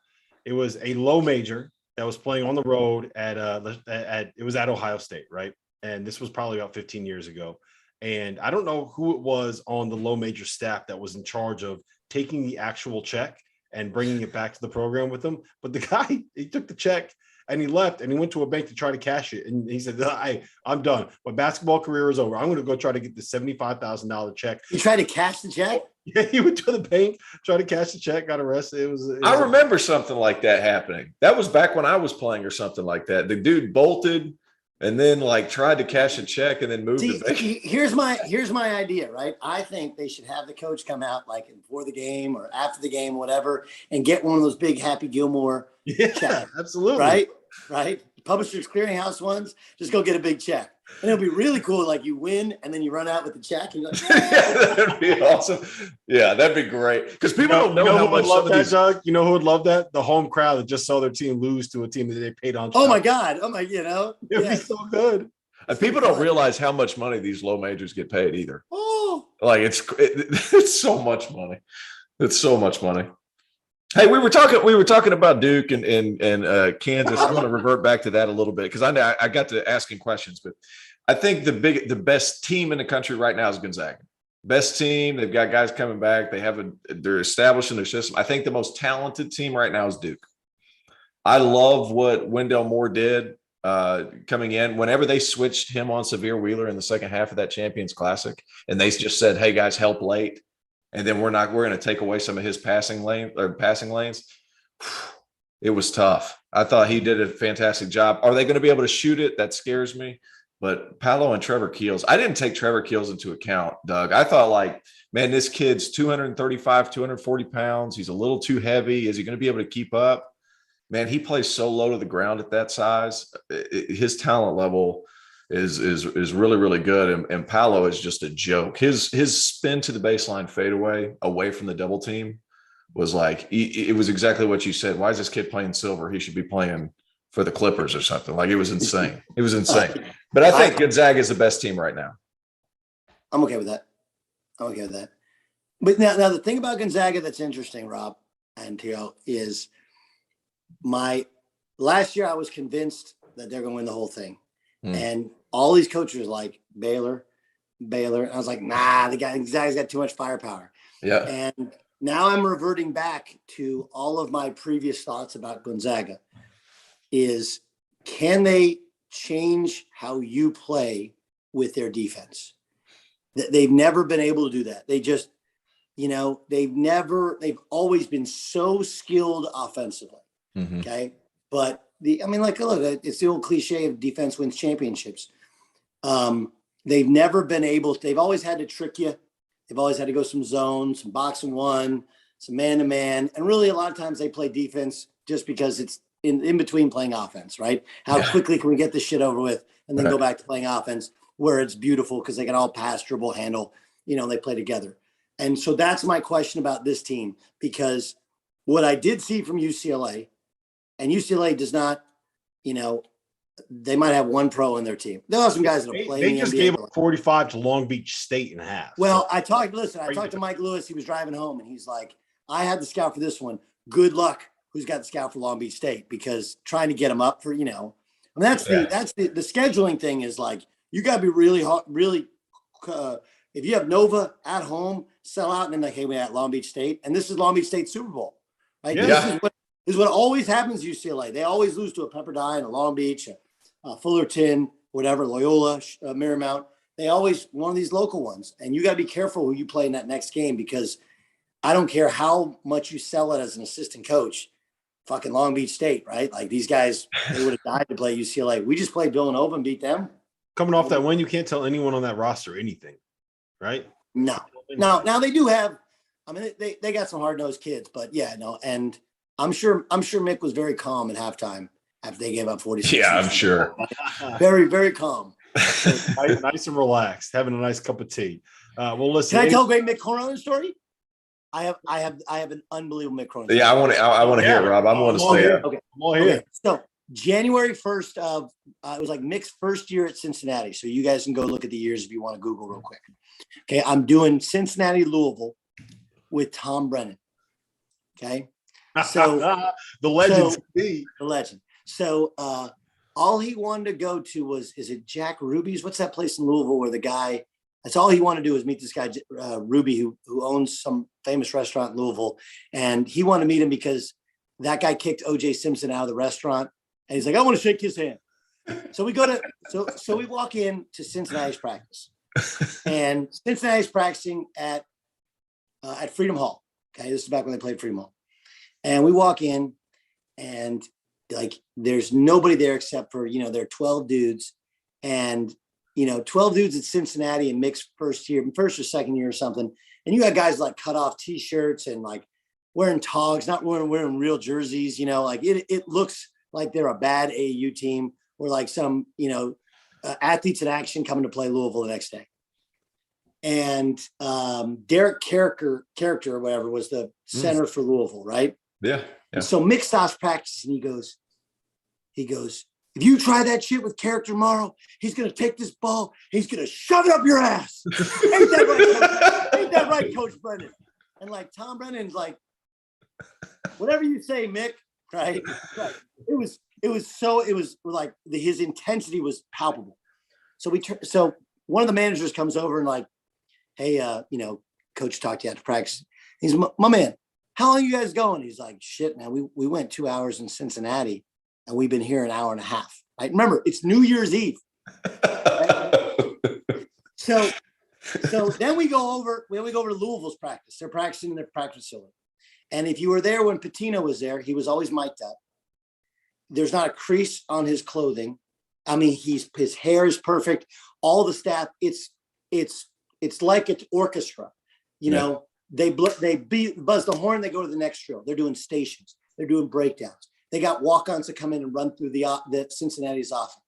S1: low major that was playing on the road at Ohio State, right? And this was probably about 15 years ago. And I don't know who it was on the low major staff that was in charge of taking the actual check and bringing it back to the program with them. But the guy, he took the check and he left and he went to a bank to try to cash it. And he said, I'm done. My basketball career is over. I'm going to go try to get the $75,000 check.
S2: You tried to cash the check?
S1: Yeah, he went to the bank, tried to cash the check, got arrested.
S3: I remember something like that happening. That was back when I was playing or something like that. The dude bolted and then like tried to cash a check and then moved it back.
S2: Here's my idea, right? I think they should have the coach come out like before the game or after the game, whatever, and get one of those big Happy Gilmore checks.
S1: Absolutely.
S2: Right. Publishers Clearinghouse ones, just go get a big check. And it'll be really cool. Like you win and then you run out with the check. And you're like,
S3: that'd be awesome. Yeah, that'd be great. Because people don't know how much
S1: love that, Doug. You know who would love that? The home crowd that just saw their team lose to a team that they paid on.
S2: Oh my God.
S1: It'd be so good.
S3: People don't realize how much money these low majors get paid either.
S2: Oh,
S3: like it's so much money. It's so much money. Hey, we were talking about Duke and Kansas. I'm going to revert back to that a little bit because I got to asking questions, but I think the best team in the country right now is Gonzaga. Best team. They've got guys coming back. They're establishing their system. I think the most talented team right now is Duke. I love what Wendell Moore did coming in. Whenever they switched him on Severe Wheeler in the second half of that Champions Classic, and they just said, "Hey guys, help late." And then we're going to take away some of his passing lanes. It was tough. I thought he did a fantastic job. Are they going to be able to shoot it? That scares me. But Paolo and Trevor Keels, I didn't take Trevor Keels into account, Doug. I thought like, man, this kid's 235, 240 pounds. He's a little too heavy. Is he going to be able to keep up? Man, he plays so low to the ground at that size. His talent level is really, really good. And Paolo is just a joke. His spin to the baseline fadeaway away from the double team was like, it was exactly what you said. Why is this kid playing silver? He should be playing for the Clippers or something. Like, it was insane. It was insane. But I think Gonzaga is the best team right now.
S2: I'm okay with that. But now the thing about Gonzaga that's interesting, Rob and Tio, is last year I was convinced that they're going to win the whole thing. And all these coaches like Baylor. And I was like, nah, Gonzaga's got too much firepower.
S3: Yeah.
S2: And now I'm reverting back to all of my previous thoughts about Gonzaga is, can they change how you play with their defense? They've never been able to do that. They just, they've always been so skilled offensively.
S3: Mm-hmm.
S2: Okay. But look, it's the old cliche of defense wins championships. They've never been able, they've always had to trick you. They've always had to go some zones, some box and one, some man-to-man. And really, a lot of times they play defense just because it's in between playing offense, right? How quickly can we get this shit over with and then go back to playing offense where it's beautiful because they can all pass, dribble, handle, they play together. And so that's my question about this team, because what I did see from UCLA, and UCLA does not, they might have one pro in their team. There are some guys that are playing.
S1: They just gave up 45 to Long Beach State in half.
S2: Well, I talked to Mike Lewis. He was driving home and he's like, I had the scout for this one. Good luck. Who's got the scout for Long Beach State? Because trying to get him up for, that's the scheduling thing is like, you got to be really hard, really, if you have Nova at home, sell out and then like, hey, we're at Long Beach State. And this is Long Beach State Super Bowl, right?
S1: Yeah.
S2: This is what always happens to UCLA. They always lose to a Pepperdine, a Long Beach, Fullerton, whatever, Loyola, Marymount. They always one of these local ones. And you got to be careful who you play in that next game, because I don't care how much you sell it as an assistant coach, fucking Long Beach State, right? Like these guys, they would have died to play UCLA. We just played Villanova and beat them.
S1: Coming off that win, you can't tell anyone on that roster anything, right?
S2: No. Now they do have, they got some hard-nosed kids, but and I'm sure Mick was very calm at halftime after they gave up 46.
S3: Yeah, I'm sure.
S2: Very, very calm.
S1: nice and relaxed, having a nice cup of tea. Well, listen.
S2: Can I tell a great Mick Cronin story? I have an unbelievable Mick Cronin story.
S3: Yeah, I want to hear it, Rob. I want to stay up.
S2: Okay.
S1: I'm all here.
S2: Okay. So January 1st of it was like Mick's first year at Cincinnati. So you guys can go look at the years if you want to Google real quick. Okay, I'm doing Cincinnati, Louisville with Tom Brennan. Okay. So
S1: the legend.
S2: The legend. So all he wanted to go to was, is it Jack Ruby's? What's that place in Louisville where the guy, that's all he wanted to do was meet this guy, Ruby, who owns some famous restaurant in Louisville. And he wanted to meet him because that guy kicked O.J. Simpson out of the restaurant. And he's like, I want to shake his hand. So we go to, so we walk in to Cincinnati's practice. And Cincinnati's practicing at Freedom Hall. Okay, this is back when they played Freedom Hall. And we walk in and like, there's nobody there except for, there are 12 dudes and, 12 dudes at Cincinnati and Mick's first or second year or something. And you got guys like cut off t-shirts and like wearing togs, not wearing real jerseys, like it looks like they're a bad AAU team or like some, athletes in action coming to play Louisville the next day. And Derek character or whatever was the center for Louisville, right?
S3: Yeah.
S2: So Mick stops practice and he goes, if you try that shit with character tomorrow, he's going to take this ball. He's going to shove it up your ass. Ain't that right, Coach Brennan? And like Tom Brennan's like, whatever you say, Mick, right? It was like his intensity was palpable. So one of the managers comes over and like, hey, coach talked to you after practice. He's my man. How long are you guys going? He's like, shit, man, we went 2 hours in Cincinnati and we've been here an hour and a half. Right? Remember, it's New Year's Eve. Right? So then we go over to Louisville's practice. They're practicing in their practice facility. And if you were there when Patino was there, he was always mic'd up. there's not a crease on his clothing. I mean, his hair is perfect. All the staff, it's like it's orchestra. You know, they buzz the horn. They go to the next drill. They're doing stations. They're doing breakdowns. They got walk-ons that come in and run through the Cincinnati's offense.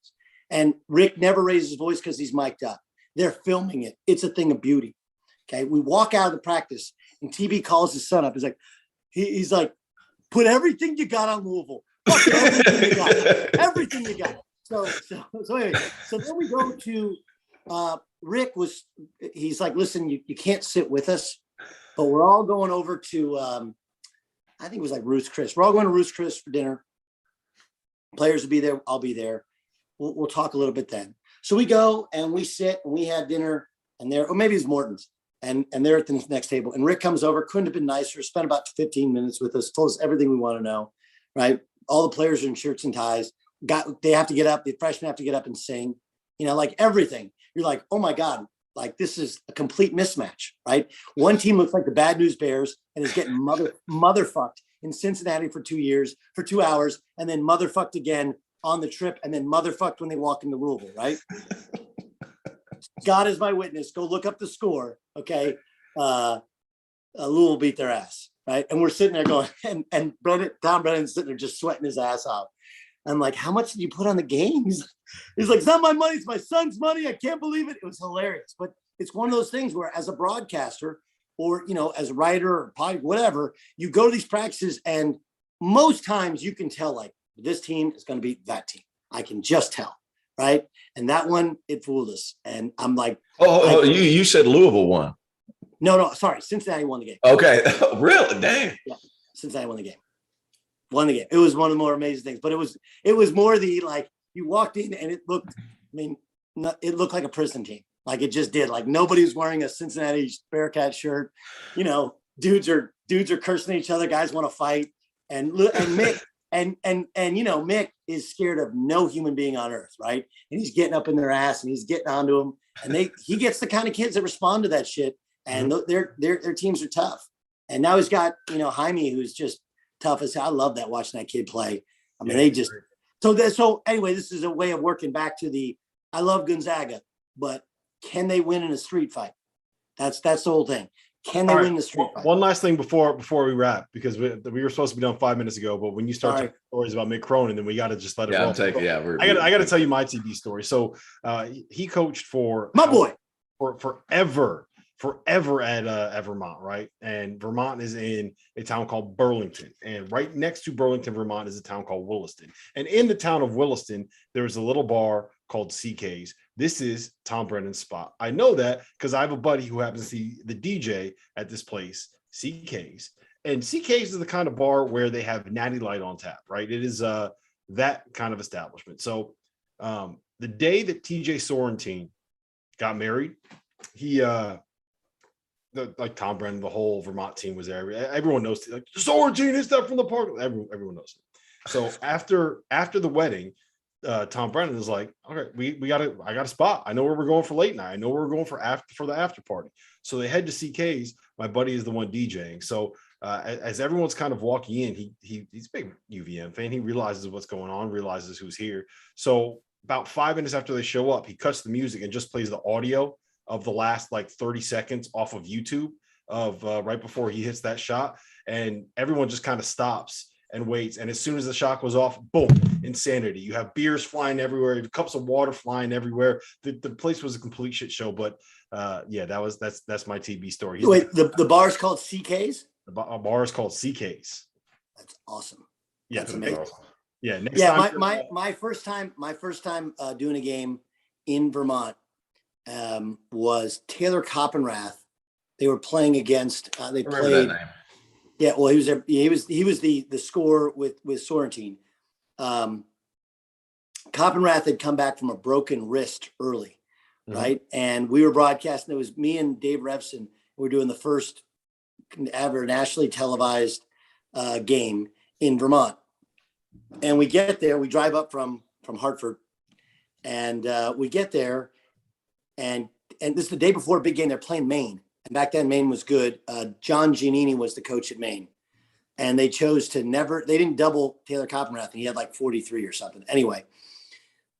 S2: And Rick never raises his voice because he's mic'd up. They're filming it. It's a thing of beauty. Okay, we walk out of the practice, and TB calls his son up. He's like, put everything you got on Louisville. Fuck everything you got. Everything you got. So anyway, so then we go to Rick he's like, listen, you can't sit with us, but we're all going over to I think it was like Ruth's Chris. We're all going to Ruth's Chris for dinner. Players will be there. I'll be there. We'll talk a little bit then. So we go and we sit and we had dinner, and or maybe it's Morton's, and they're at the next table. And Rick comes over, couldn't have been nicer, spent about 15 minutes with us, told us everything we want to know, right? All the players are in shirts and ties. They have to get up, the freshmen have to get up and sing, like everything. You're like, oh my God, like this is a complete mismatch, right? One team looks like the Bad News Bears and is getting motherfucked in Cincinnati for 2 hours, and then motherfucked again on the trip, and then motherfucked when they walk into Louisville, right? God is my witness. Go look up the score, okay? Louisville beat their ass, right? And we're sitting there going, and Tom Brennan's sitting there just sweating his ass off. I'm like, how much did you put on the game? He's like, it's not my money, it's my son's money. I can't believe it. It was hilarious. But it's one of those things where, as a broadcaster, or as a writer or whatever, you go to these practices, and most times you can tell, like, this team is going to beat that team. I can just tell, right? And that one, it fooled us. And I'm like,
S3: you said Louisville won.
S2: No, sorry, Cincinnati won the game.
S3: Okay, really? Dang.
S2: Yeah, Cincinnati won the game. It was one of the more amazing things. But it was more the, like, you walked in and it looked like a prison team. Like, it just did. Like, nobody's wearing a Cincinnati Bearcat shirt. Dudes are cursing at each other. Guys want to fight. And Mick Mick is scared of no human being on earth, right? And he's getting up in their ass and he's getting onto them. And he gets the kind of kids that respond to that shit. And their teams are tough. And now he's got Jaime, who's just tough as hell. I love that, watching that kid play. I mean, they just so anyway, this is a way of working back to I love Gonzaga, but can they win in a street fight? That's the whole thing. Can they win the street fight?
S1: One last thing before we wrap, because we were supposed to be done 5 minutes ago, but when you start telling stories about Mick Cronin, then we got to just let it roll. I got to tell you my TB story. So he coached for
S2: my boy
S1: forever at Vermont, right? And Vermont is in a town called Burlington, and right next to Burlington, Vermont, is a town called Williston. And in the town of Williston, there's a little bar called CK's. This is Tom Brennan's spot. I know that because I have a buddy who happens to be the DJ at this place, CK's. And CK's is the kind of bar where they have Natty Light on tap, right? It is that kind of establishment. So the day that TJ Sorrentine got married, he like Tom Brennan, the whole Vermont team was there. Everyone knows, like, Sorrentine is that from the park. Everyone knows it. So after the wedding, Tom Brennan is like, okay, I got a spot. I know where we're going for late night. I know where we're going for the after party. So they head to CK's. My buddy is the one DJing. So as everyone's kind of walking in, he's a big UVM fan. He realizes what's going on, realizes who's here. So about 5 minutes after they show up, he cuts the music and just plays the audio of the last like 30 seconds off of YouTube of right before he hits that shot. And everyone just kind of stops and waits. And as soon as the shot goes off, boom, insanity. You have beers flying everywhere, cups of water flying everywhere. The place was a complete shit show. But that's my TB story.
S2: Wait, the bar is called CK's?
S1: The bar is called CK's.
S2: That's awesome.
S1: Yeah,
S2: that's amazing.
S1: Yeah.
S2: My first time doing a game in Vermont was Taylor Coppenrath. They were playing against. They played. Yeah, well, he was there. He was the scorer with Sorrentine. Coppenrath had come back from a broken wrist early, right? And we were broadcasting. It was me and Dave Revson. We were doing the first ever nationally televised game in Vermont. And we get there. We drive up from Hartford, and we get there, and this is the day before a big game. They're playing Maine. And back then, Maine was good. John Giannini was the coach at Maine. And they chose to they didn't double Taylor Coppenrath. He had like 43 or something. Anyway,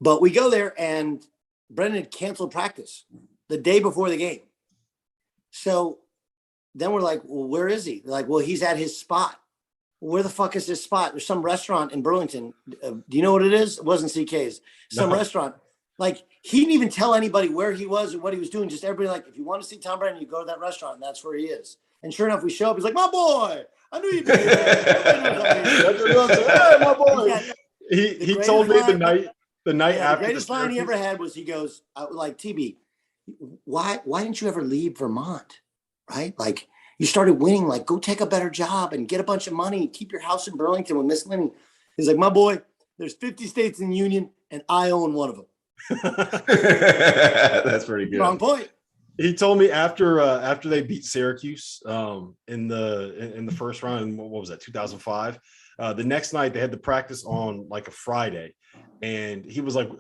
S2: but we go there and Brendan had canceled practice the day before the game. So then we're like, well, where is he? They're like, well, he's at his spot. Where the fuck is his spot? There's some restaurant in Burlington. Do you know what it is? It wasn't CK's. Some restaurant. Like, he didn't even tell anybody where he was or what he was doing. Just everybody like, if you want to see Tom Brennan, you go to that restaurant, and that's where he is. And sure enough, we show up. He's like, my boy. I knew you'd be here.
S1: Hey, my boy. He told me the night after.
S2: The greatest line he ever had was, he goes, like, TB, why didn't you ever leave Vermont? Right? Like, you started winning, like, go take a better job and get a bunch of money. Keep your house in Burlington with Miss Lenny. He's like, my boy, there's 50 states in the union, and I own one of them.
S3: That's pretty good.
S2: Wrong point.
S1: He told me after they beat Syracuse in the first round, what was that, 2005? The next night they had the practice on like a Friday, and he was like,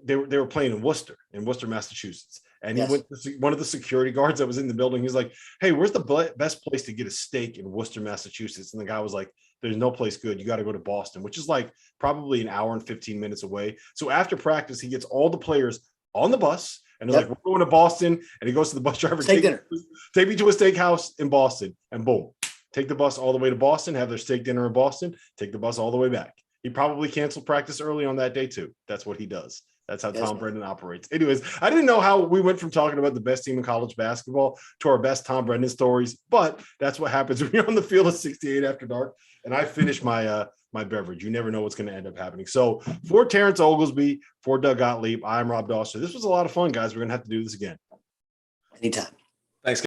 S1: they were playing in Worcester, Massachusetts. And he went to one of the security guards that was in the building. He's like, hey, where's the best place to get a steak in Worcester, Massachusetts? And the guy was like, there's no place good. You got to go to Boston, which is like probably an hour and 15 minutes away. So after practice, he gets all the players on the bus, and they're like, we're going to Boston. And he goes to the bus driver, take me to a steakhouse in Boston. And boom, take the bus all the way to Boston, have their steak dinner in Boston, take the bus all the way back. He probably canceled practice early on that day too. That's what he does. That's how Tom Brennan operates. Anyways, I didn't know how we went from talking about the best team in college basketball to our best Tom Brennan stories, but that's what happens when you're on the field at 68 after dark. And I finished my my beverage. You never know what's going to end up happening. So for Terrence Oglesby, for Doug Gottlieb, I'm Rob Dawson. This was a lot of fun, guys. We're going to have to do this again.
S2: Anytime.